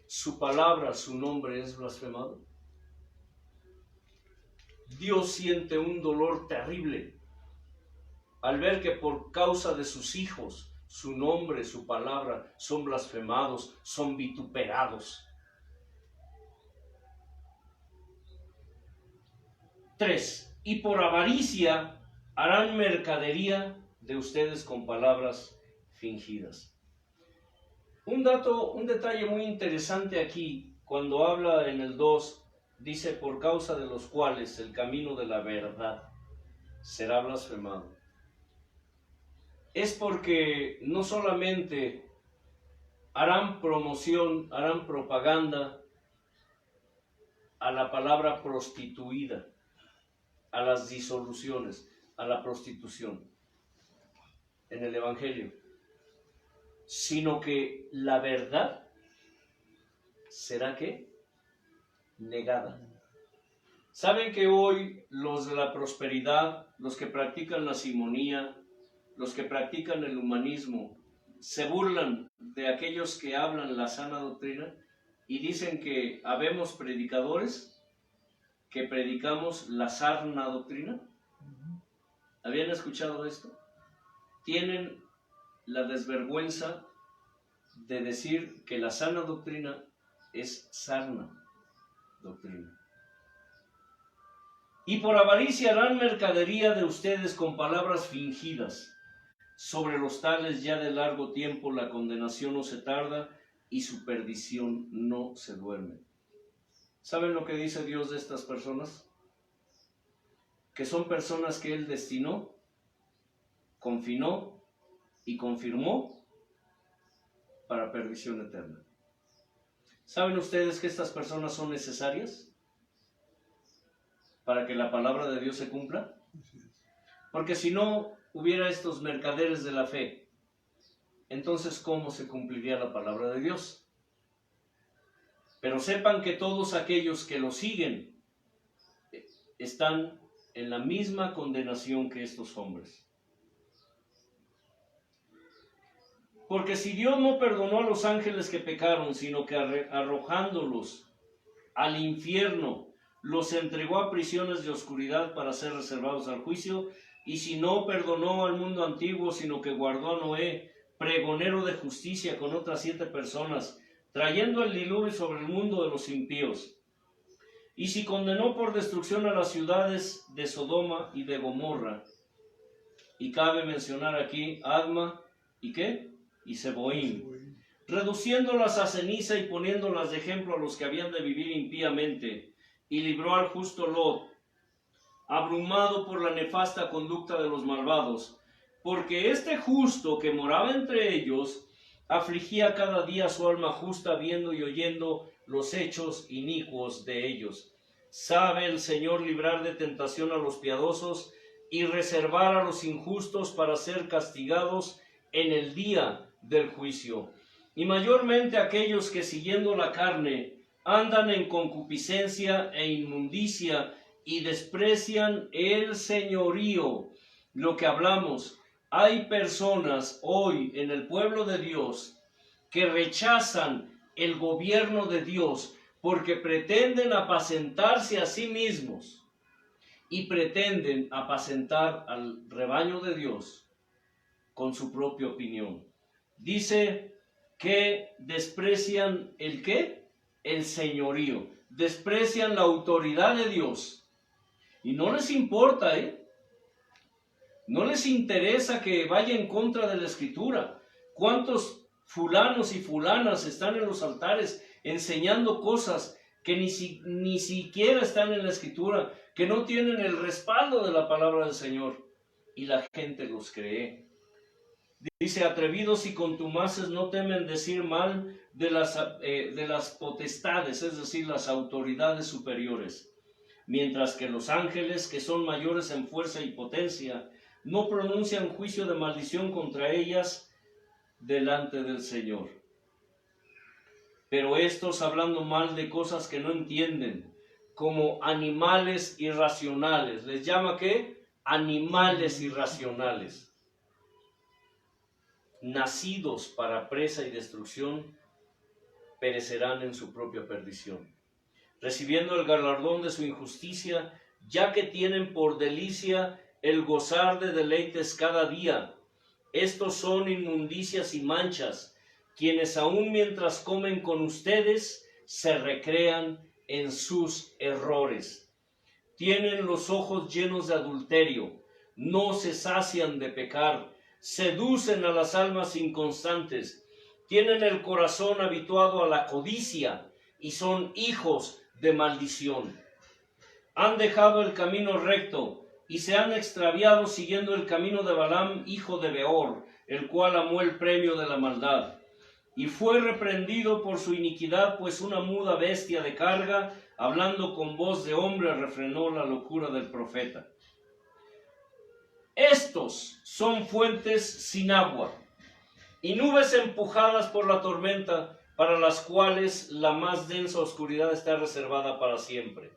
su palabra, su nombre es blasfemado? Dios siente un dolor terrible al ver que por causa de sus hijos, su nombre, su palabra son blasfemados, son vituperados. 3. Y por avaricia harán mercadería de ustedes con palabras fingidas. Un detalle muy interesante aquí, cuando habla en el 2, dice, por causa de los cuales el camino de la verdad será blasfemado. Es porque no solamente harán promoción, harán propaganda a la palabra prostituida, a las disoluciones, a la prostitución en el Evangelio, sino que la verdad será ¿qué? Negada. ¿Saben que hoy los de la prosperidad, los que practican la simonía, los que practican el humanismo, se burlan de aquellos que hablan la sana doctrina y dicen que habemos predicadores que predicamos la sana doctrina? ¿Habían escuchado esto? Tienen la desvergüenza de decir que la sana doctrina es sarna doctrina. Y por avaricia harán mercadería de ustedes con palabras fingidas. Sobre los tales ya de largo tiempo la condenación no se tarda y su perdición no se duerme. ¿Saben lo que dice Dios de estas personas? Que son personas que Él destinó, confinó y confirmó para perdición eterna. ¿Saben ustedes que estas personas son necesarias para que la palabra de Dios se cumpla? Porque si no hubiera estos mercaderes de la fe, entonces ¿cómo se cumpliría la palabra de Dios? Pero sepan que todos aquellos que lo siguen están en la misma condenación que estos hombres. Porque si Dios no perdonó a los ángeles que pecaron, sino que arrojándolos al infierno, los entregó a prisiones de oscuridad para ser reservados al juicio, y si no perdonó al mundo antiguo, sino que guardó a Noé, pregonero de justicia, con otras 7 personas, trayendo el diluvio sobre el mundo de los impíos. Y si condenó por destrucción a las ciudades de Sodoma y de Gomorra, y cabe mencionar aquí Adma, ¿y qué? Y Seboim, reduciéndolas a ceniza y poniéndolas de ejemplo a los que habían de vivir impíamente, y libró al justo Lot, abrumado por la nefasta conducta de los malvados, porque este justo que moraba entre ellos, afligía cada día su alma justa, viendo y oyendo los hechos inicuos de ellos. Sabe el Señor librar de tentación a los piadosos y reservar a los injustos para ser castigados en el día del juicio. Y mayormente aquellos que siguiendo la carne andan en concupiscencia e inmundicia y desprecian el señorío. Lo que hablamos, hay personas hoy en el pueblo de Dios que rechazan el gobierno de Dios porque pretenden apacentarse a sí mismos y pretenden apacentar al rebaño de Dios con su propia opinión. Dice que desprecian ¿el qué? El señorío. Desprecian la autoridad de Dios. Y no les importa, no les interesa que vaya en contra de la Escritura. ¿Cuántos fulanos y fulanas están en los altares enseñando cosas que ni siquiera están en la Escritura, que no tienen el respaldo de la palabra del Señor? Y la gente los cree. Dice, atrevidos y contumaces no temen decir mal de las potestades, es decir, las autoridades superiores, mientras que los ángeles, que son mayores en fuerza y potencia, no pronuncian juicio de maldición contra ellas delante del Señor. pero estos hablando mal de cosas que no entienden, como animales irracionales. ¿Les llama qué? Animales irracionales, nacidos para presa y destrucción, perecerán en su propia perdición, recibiendo el galardón de su injusticia, ya que tienen por delicia el gozar de deleites cada día. Estos son inmundicias y manchas, quienes aun mientras comen con ustedes se recrean en sus errores. Tienen los ojos llenos de adulterio, no se sacian de pecar, seducen a las almas inconstantes, tienen el corazón habituado a la codicia y son hijos de maldición. Han dejado el camino recto y se han extraviado siguiendo el camino de Balaam, hijo de Beor, el cual amó el premio de la maldad. Y fue reprendido por su iniquidad, pues una muda bestia de carga, hablando con voz de hombre, refrenó la locura del profeta. Estos son fuentes sin agua y nubes empujadas por la tormenta, para las cuales la más densa oscuridad está reservada para siempre.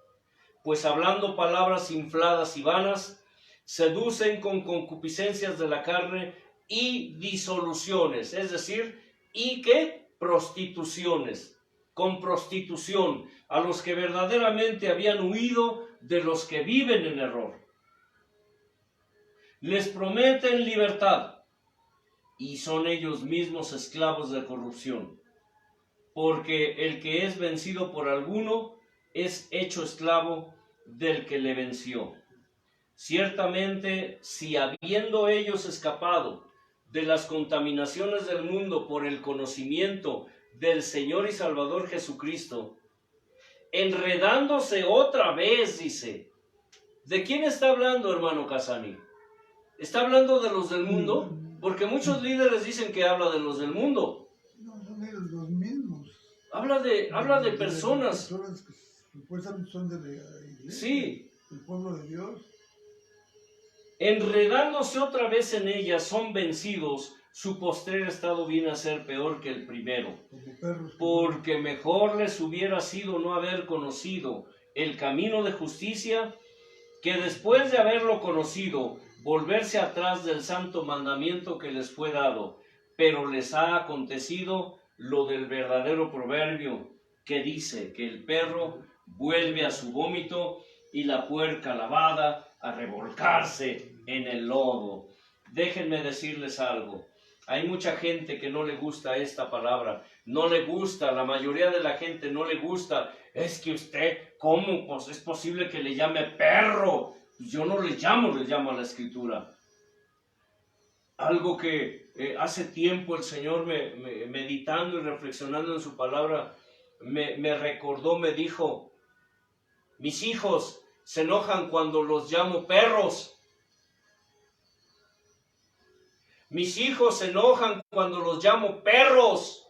Pues hablando palabras infladas y vanas, seducen con concupiscencias de la carne y disoluciones, es decir, y que prostituciones, con prostitución, a los que verdaderamente habían huido de los que viven en error. Les prometen libertad y son ellos mismos esclavos de corrupción, porque el que es vencido por alguno es hecho esclavo del que le venció. Ciertamente, si habiendo ellos escapado de las contaminaciones del mundo por el conocimiento del Señor y Salvador Jesucristo, enredándose otra vez, dice. ¿De quién está hablando, hermano Casani? ¿Está hablando de los del mundo? Porque muchos líderes dicen que habla de los del mundo. No, son ellos los mismos. Habla de personas. Personas que supuestamente son de la iglesia, Sí. del pueblo de Dios. Enredándose otra vez en ellas, son vencidos. Su postrer estado viene a ser peor que el primero. Como perros. Porque mejor les hubiera sido no haber conocido el camino de justicia, que después de haberlo conocido, volverse atrás del santo mandamiento que les fue dado. Pero les ha acontecido lo del verdadero proverbio, que dice que el perro vuelve a su vómito y la puerca lavada a revolcarse en el lodo. Déjenme decirles algo. Hay mucha gente que no le gusta esta palabra, no le gusta, la mayoría de la gente no le gusta. Es que usted, ¿cómo pues es posible que le llame perro? Yo no le llamo a la Escritura. Algo que hace tiempo el Señor, meditando y reflexionando en su palabra, me recordó, me dijo: mis hijos se enojan cuando los llamo perros. Mis hijos se enojan cuando los llamo perros.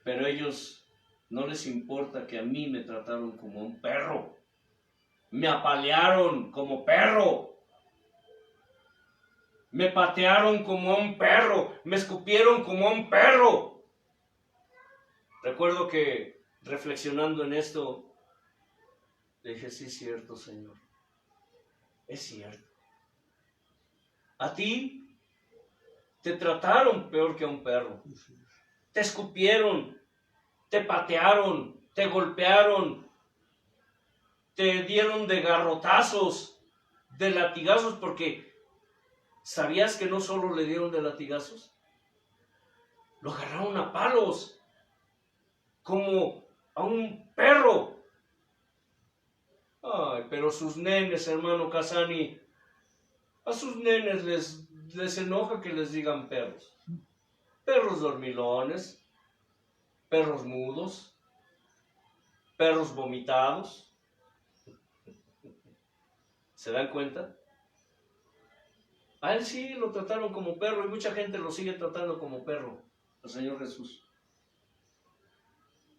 Pero ellos no les importa que a mí me trataron como un perro. Me apalearon como perro. Me patearon como a un perro. Me escupieron como a un perro. Recuerdo que reflexionando en esto, le dije: sí, es cierto, Señor. Es cierto. A ti te trataron peor que a un perro. Te escupieron, te patearon, te golpearon, te dieron de garrotazos, de latigazos, porque ¿sabías que no solo le dieron de latigazos? Lo agarraron a palos, como a un perro. Ay, pero sus nenes, hermano Casani, a sus nenes les enoja que les digan perros. Perros dormilones, perros mudos, perros vomitados. ¿Se dan cuenta? A él sí lo trataron como perro y mucha gente lo sigue tratando como perro, al Señor Jesús.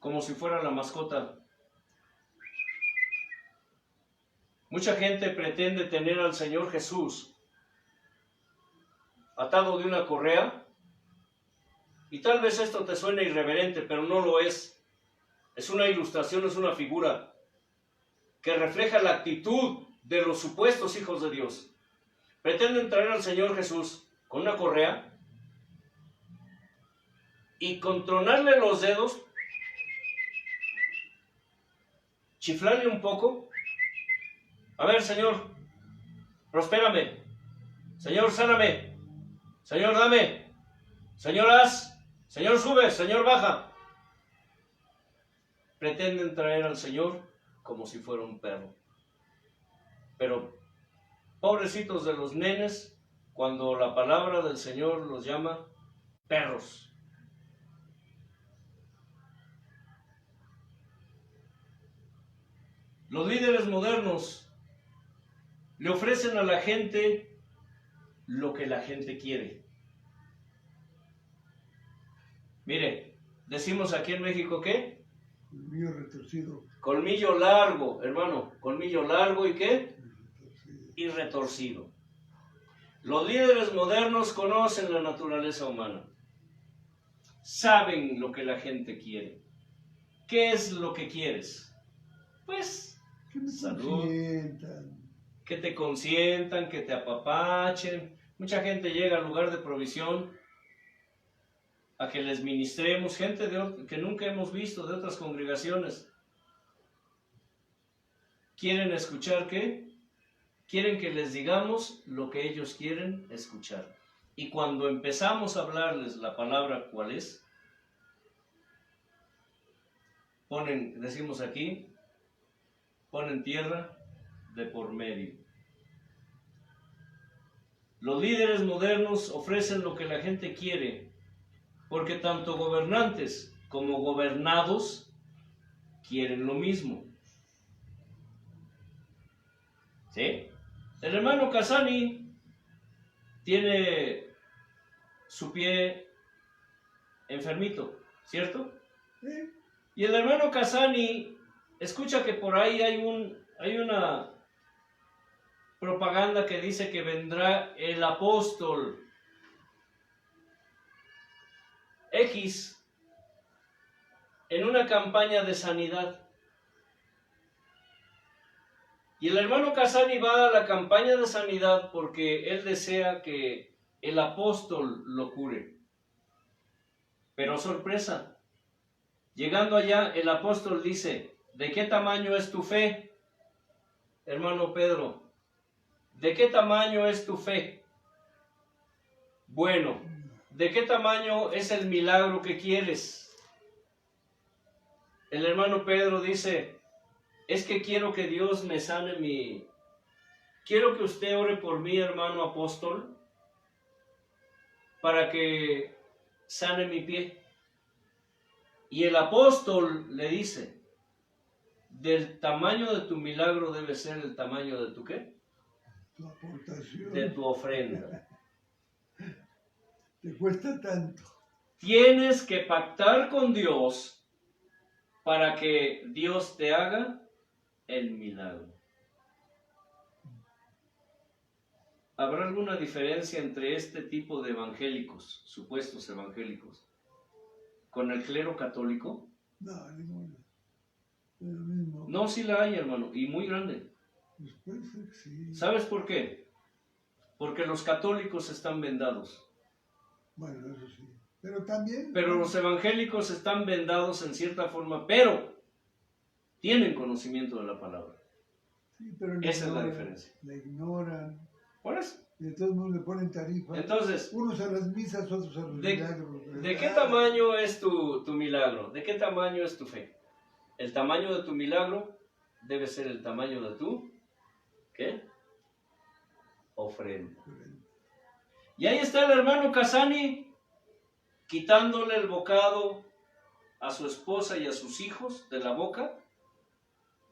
Como si fuera la mascota. Mucha gente pretende tener al Señor Jesús atado de una correa Y tal vez esto te suene irreverente, pero no lo es. Es una ilustración, es una figura que refleja la actitud de los supuestos hijos de Dios. Pretenden traer al Señor Jesús con una correa y con tronarle los dedos, chiflarle un poco. A ver, Señor, prospérame. Señor, sáname. Señor, dame. Señor, haz. Señor, sube. Señor, baja. Pretenden traer al Señor como si fuera un perro. Pero, pobrecitos de los nenes, cuando la palabra del Señor los llama perros. Los líderes modernos le ofrecen a la gente lo que la gente quiere. Mire, decimos aquí en México, ¿qué? Colmillo retorcido. Colmillo largo, hermano. Colmillo largo y ¿qué? Retorcido. Y retorcido. Los líderes modernos conocen la naturaleza humana. Saben lo que la gente quiere. ¿Qué es lo que quieres? Pues, Que me salud. consientan. Que te consientan, que te apapachen. Mucha gente llega al lugar de provisión a que les ministremos, gente que nunca hemos visto de otras congregaciones. ¿Quieren escuchar qué? Quieren que les digamos lo que ellos quieren escuchar. Y cuando empezamos a hablarles la palabra, ¿cuál es? Decimos aquí, ponen tierra de por medio. Los líderes modernos ofrecen lo que la gente quiere, porque tanto gobernantes como gobernados quieren lo mismo. ¿Sí? El hermano Casani tiene su pie enfermito, ¿cierto? ¿Eh? Y el hermano Casani escucha que por ahí hay una propaganda que dice que vendrá el apóstol X en una campaña de sanidad. Y el hermano Casani va a la campaña de sanidad porque él desea que el apóstol lo cure. Pero sorpresa, llegando allá el apóstol dice, ¿de qué tamaño es tu fe, hermano Pedro? ¿De qué tamaño es tu fe? Bueno, ¿de qué tamaño es el milagro que quieres? El hermano Pedro dice, es que quiero que Dios me sane Quiero que usted ore por mí, hermano apóstol, para que sane mi pie. Y el apóstol le dice, del tamaño de tu milagro debe ser el tamaño de tu ¿qué? Tu aportación. De tu ofrenda. Te cuesta tanto. Tienes que pactar con Dios para que Dios te haga el milagro. ¿Habrá alguna diferencia entre este tipo de evangélicos, supuestos evangélicos, con el clero católico? No, ninguna. Es lo mismo. No, sí la hay, hermano, y muy grande. Pues puede ser que sí. ¿Sabes por qué? Porque los católicos están vendados. Bueno, eso sí. Pero también. Pero los evangélicos están vendados en cierta forma, pero tienen conocimiento de la palabra. Sí, pero Esa es la diferencia. La ignoran. Por eso. Y de todos modos le ponen tarifa. Entonces, Unos a las misas, otros a los milagros. ¿de qué tamaño es tu milagro? ¿De qué tamaño es tu fe? El tamaño de tu milagro debe ser el tamaño de tu, ¿qué? Ofrenda. Y ahí está el hermano Casani quitándole el bocado a su esposa y a sus hijos de la boca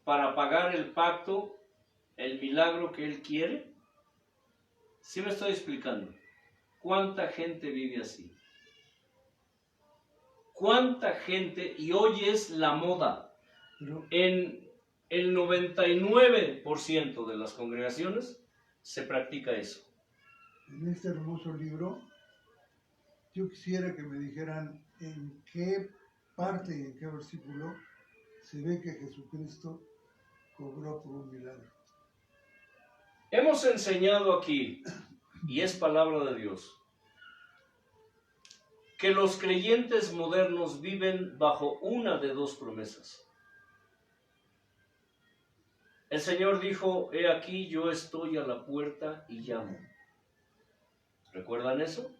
para pagar el pacto, el milagro que él quiere. ¿Sí me estoy explicando? ¿Cuánta gente vive así? ¿Cuánta gente? Y hoy es la moda. Pero En el 99% de las congregaciones se practica eso. en este hermoso libro Yo quisiera que me dijeran en qué parte y en qué versículo se ve que Jesucristo cobró por un milagro. Hemos enseñado aquí, y es palabra de Dios, que los creyentes modernos viven bajo una de dos promesas. El Señor dijo, he aquí yo estoy a la puerta y llamo. ¿Recuerdan eso?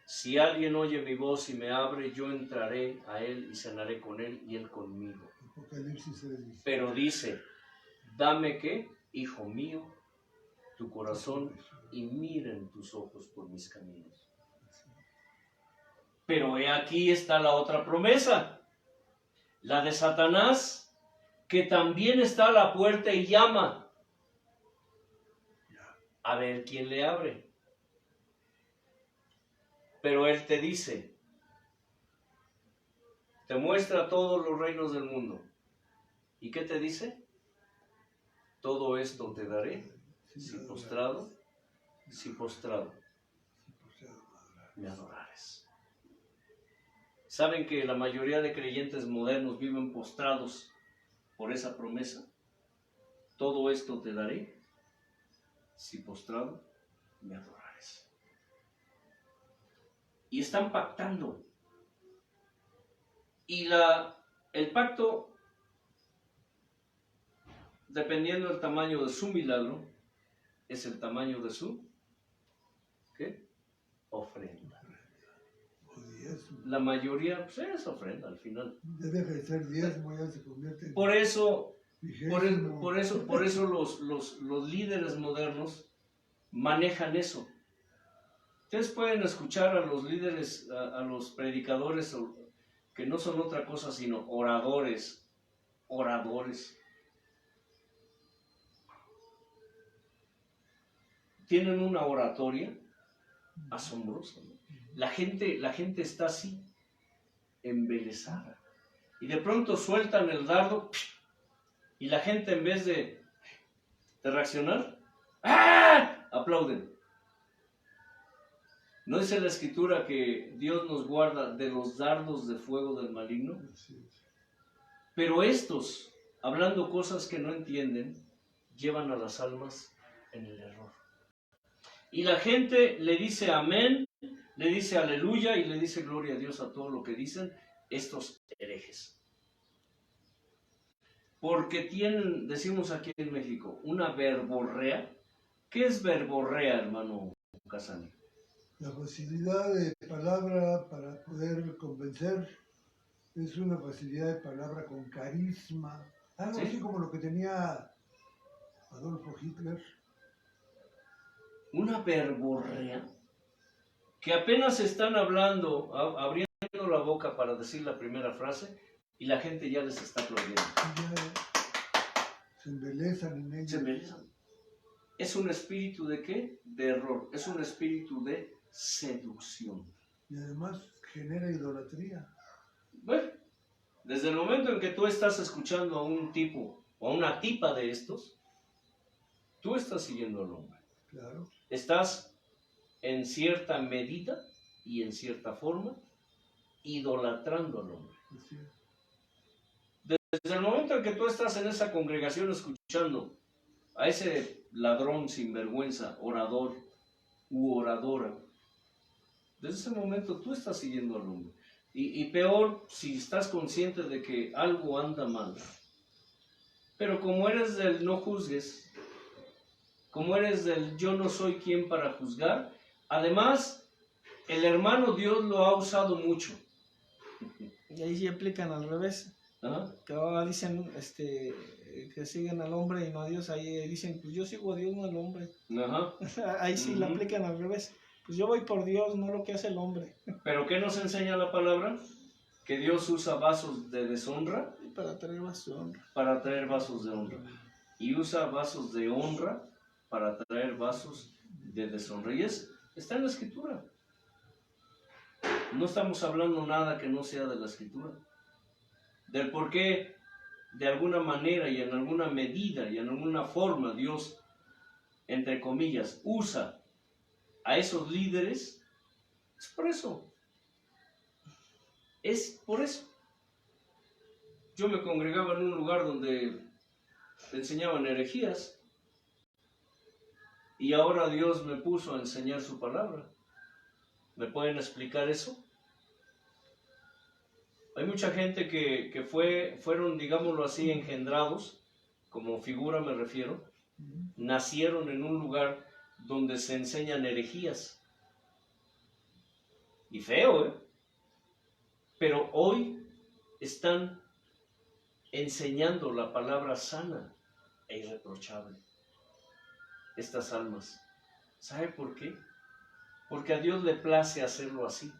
Si alguien oye mi voz y me abre, yo entraré a él y cenaré con él y él conmigo. Apocalipsis 3:17. Pero dice, dame ¿qué? Hijo mío, tu corazón y miren tus ojos por mis caminos. Pero he aquí está la otra promesa, la de Satanás, que también está a la puerta y llama. A ver quién le abre. Pero él te dice, te muestra todos los reinos del mundo. ¿Y qué te dice? Todo esto te daré, si postrado me adorares. ¿Saben que la mayoría de creyentes modernos viven postrados por esa promesa? Todo esto te daré, si postrado me adorares. Y están pactando. Y el pacto, dependiendo del tamaño de su milagro, es el tamaño de su ¿qué? Ofrenda. La mayoría pues, es ofrenda al final. Deja de ser diezmo, ya se convierte en Por eso vigésimo. Por eso los líderes modernos manejan eso. Ustedes pueden escuchar a los líderes, a los predicadores, que no son otra cosa sino oradores. Tienen una oratoria asombrosa, ¿no? La gente está así, embelesada. Y de pronto sueltan el dardo y la gente, en vez de reaccionar, ¡ah!, aplauden. ¿No dice la Escritura que Dios nos guarda de los dardos de fuego del maligno? Pero estos, hablando cosas que no entienden, llevan a las almas en el error. Y la gente le dice amén, le dice aleluya y le dice gloria a Dios a todo lo que dicen estos herejes. Porque tienen, decimos aquí en México, una verborrea. ¿Qué es verborrea, hermano Casani? La facilidad de palabra para poder convencer es una facilidad de palabra con carisma. Algo ¿Sí? así como lo que tenía Adolfo Hitler. Una verborrea que apenas están hablando, abriendo la boca para decir la primera frase y la gente ya les está aplaudiendo. Ya se embelezan en ellos. Se embelezan. ¿Es un espíritu de qué? De error. Es un espíritu de seducción. Y además genera idolatría. Bueno, desde el momento en que tú estás escuchando a un tipo o a una tipa de estos, tú estás siguiendo al hombre. Claro. Estás en cierta medida y en cierta forma idolatrando al hombre. Así es. Desde el momento en que tú estás en esa congregación escuchando a ese ladrón sinvergüenza, orador u oradora, desde ese momento tú estás siguiendo al hombre. Y peor si estás consciente de que algo anda mal. Pero como eres del no juzgues, como eres del yo no soy quien para juzgar, además el hermano Dios lo ha usado mucho. Y ahí sí aplican al revés. ¿Ah? Que ahora dicen que siguen al hombre y no a Dios. Ahí dicen, pues yo sigo a Dios, no al hombre. Ajá. Ahí sí la aplican al revés. Pues yo voy por Dios, no lo que hace el hombre. ¿Pero qué nos enseña la palabra? Que Dios usa vasos de deshonra Para tener más su honra. para traer vasos de honra. Y usa vasos de honra para traer vasos de deshonra. Y está en la Escritura. No estamos hablando nada que no sea de la Escritura. Del por qué, de alguna manera y en alguna medida y en alguna forma, Dios, entre comillas, usa a esos líderes. Es por eso. es por eso. Yo me congregaba en un lugar donde enseñaban herejías y ahora Dios me puso a enseñar su palabra. ¿Me pueden explicar eso? Hay mucha gente que fueron, digámoslo así, engendrados, como figura me refiero, nacieron en un lugar donde se enseñan herejías. Y feo, ¿eh? Pero hoy están enseñando la palabra sana e irreprochable. Estas almas. ¿Sabe por qué? Porque a Dios le place hacerlo así.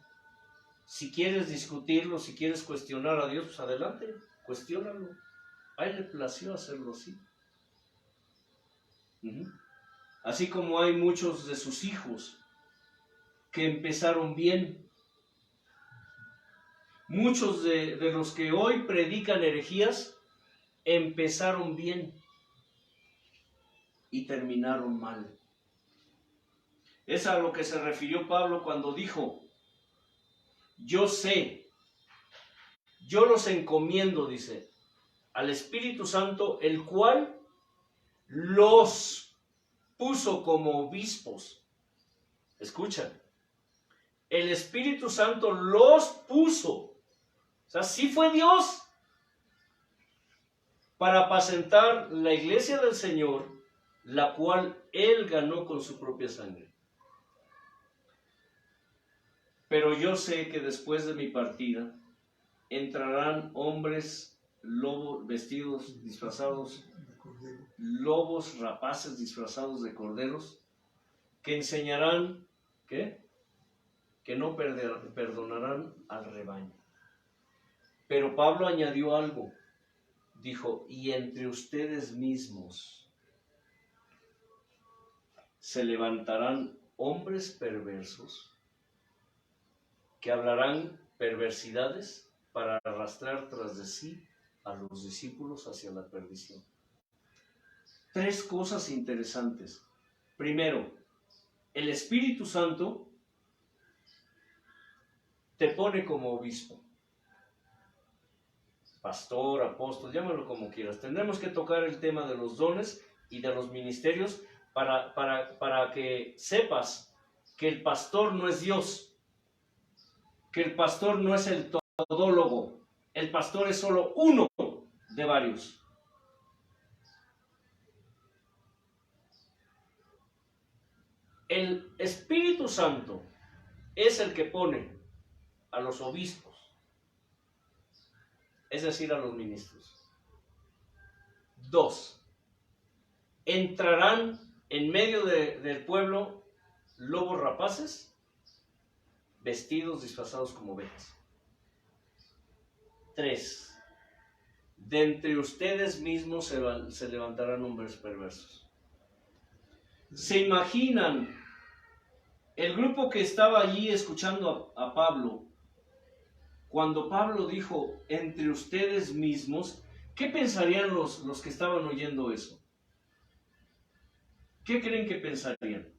Si quieres discutirlo, si quieres cuestionar a Dios, pues adelante, cuestiónalo. A Él le plació hacerlo así. Así como hay muchos de sus hijos que empezaron bien. Muchos de los que hoy predican herejías empezaron bien y terminaron mal. Es a lo que se refirió Pablo cuando dijo: yo sé, yo los encomiendo, dice, al Espíritu Santo, el cual los puso como obispos. Escucha, el Espíritu Santo los puso, o sea, sí fue Dios, para apacentar la iglesia del Señor, la cual Él ganó con su propia sangre. Pero yo sé que después de mi partida entrarán hombres lobos vestidos, disfrazados, lobos rapaces disfrazados de corderos, que enseñarán, ¿qué? Que no perdonarán al rebaño. Pero Pablo añadió algo, dijo: y entre ustedes mismos se levantarán hombres perversos que hablarán perversidades para arrastrar tras de sí a los discípulos hacia la perdición. Tres cosas interesantes. Primero, el Espíritu Santo te pone como obispo, pastor, apóstol, llámalo como quieras. Tendremos que tocar el tema de los dones y de los ministerios para que sepas que el pastor no es Dios, que el pastor no es el todólogo, el pastor es solo uno de varios. El Espíritu Santo es el que pone a los obispos, es decir, a los ministros. 2. Entrarán en medio del pueblo lobos rapaces, vestidos, disfrazados como ovejas. 3. De entre ustedes mismos se levantarán hombres perversos. ¿Se imaginan el grupo que estaba allí escuchando a Pablo? Cuando Pablo dijo entre ustedes mismos, ¿qué pensarían los que estaban oyendo eso? ¿Qué creen que pensarían?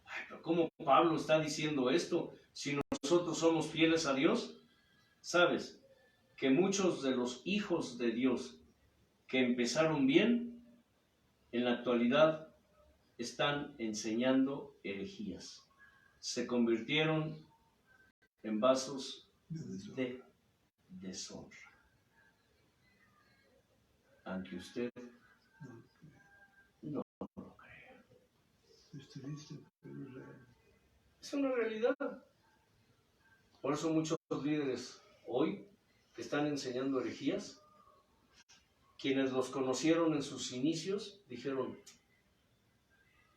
Ay, pero ¿cómo Pablo está diciendo esto si nosotros somos fieles a Dios? ¿Sabes? Que muchos de los hijos de Dios que empezaron bien, en la actualidad están enseñando herejías. Se convirtieron en vasos de deshonra. Aunque usted no lo crea. Es triste, pero es real. Es una realidad. Por eso muchos líderes hoy que están enseñando herejías, quienes los conocieron en sus inicios, dijeron: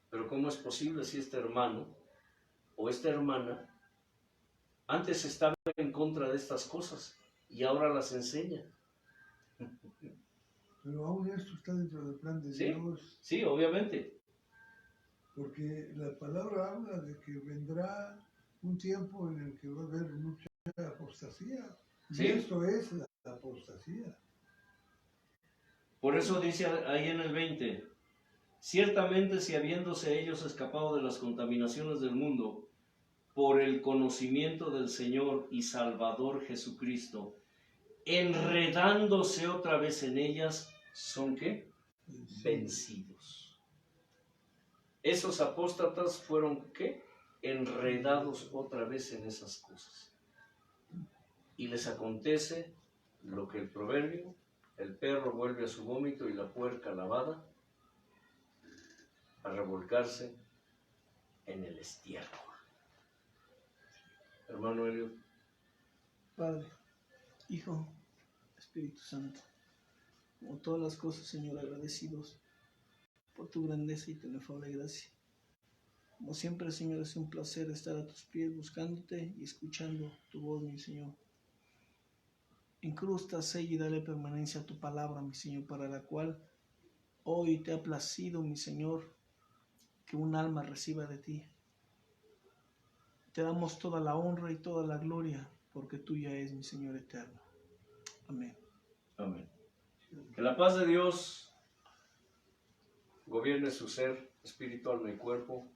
pero ¿cómo es posible si este hermano o esta hermana antes estaba en contra de estas cosas y ahora las enseña? Pero aún esto está dentro del plan de Dios. Sí, obviamente. Porque la palabra habla de que vendrá un tiempo en el que va a haber mucha apostasía. Sí. Y esto es la apostasía. Por eso dice ahí en el 20: ciertamente si habiéndose ellos escapado de las contaminaciones del mundo, por el conocimiento del Señor y Salvador Jesucristo, enredándose otra vez en ellas, ¿son qué? Vencidos. Esos apóstatas fueron ¿qué? Enredados otra vez en esas cosas. Y les acontece lo que el proverbio: el perro vuelve a su vómito y la puerca lavada a revolcarse en el estiércol. Hermano Elliot. Padre, Hijo, Espíritu Santo, como todas las cosas, Señor, agradecidos por tu grandeza y tu inefable gracia. Como siempre, Señor, es un placer estar a tus pies buscándote y escuchando tu voz, mi Señor. Incrusta, sella y dale permanencia a tu palabra, mi Señor, para la cual hoy te ha placido, mi Señor, que un alma reciba de ti. Te damos toda la honra y toda la gloria, porque tuya es, mi Señor eterno. Amén. Amén. Que la paz de Dios gobierne su ser, espíritu, alma y cuerpo.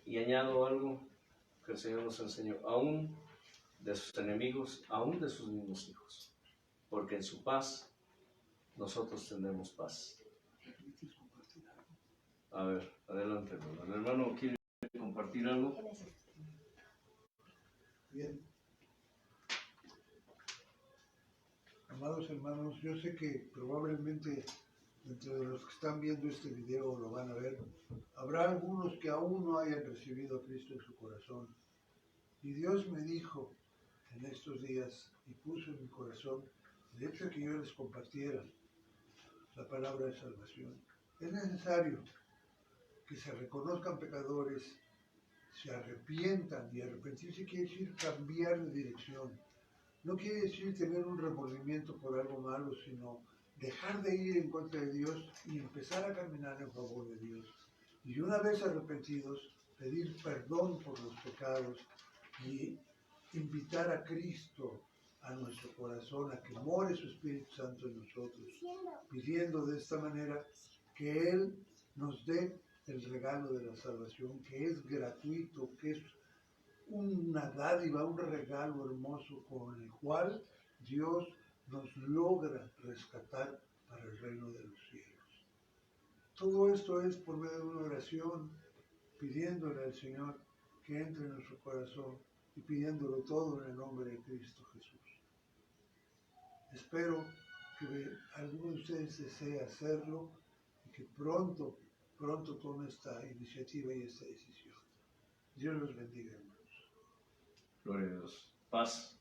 Y añado algo que el Señor nos enseñó: aún de sus enemigos, aún de sus mismos hijos, porque en su paz nosotros tendremos paz. A ver, adelante, hermano. ¿El hermano quiere compartir algo? Bien. Amados hermanos, yo sé que probablemente entre los que están viendo este video lo van a ver. Habrá algunos que aún no hayan recibido a Cristo en su corazón. Y Dios me dijo en estos días y puso en mi corazón el hecho de que yo les compartiera la palabra de salvación. Es necesario que se reconozcan pecadores, se arrepientan, y arrepentirse quiere decir cambiar de dirección. No quiere decir tener un remordimiento por algo malo, sino dejar de ir en contra de Dios y empezar a caminar en favor de Dios. Y una vez arrepentidos, pedir perdón por los pecados y invitar a Cristo a nuestro corazón, a que more su Espíritu Santo en nosotros, pidiendo de esta manera que Él nos dé el regalo de la salvación, que es gratuito, que es una dádiva, un regalo hermoso con el cual Dios nos logra rescatar para el reino de los cielos. Todo esto es por medio de una oración, pidiéndole al Señor que entre en nuestro corazón y pidiéndolo todo en el nombre de Cristo Jesús. Espero que alguno de ustedes desee hacerlo y que pronto tome esta iniciativa y esta decisión. Dios los bendiga, hermanos. Gloria a Dios. Paz.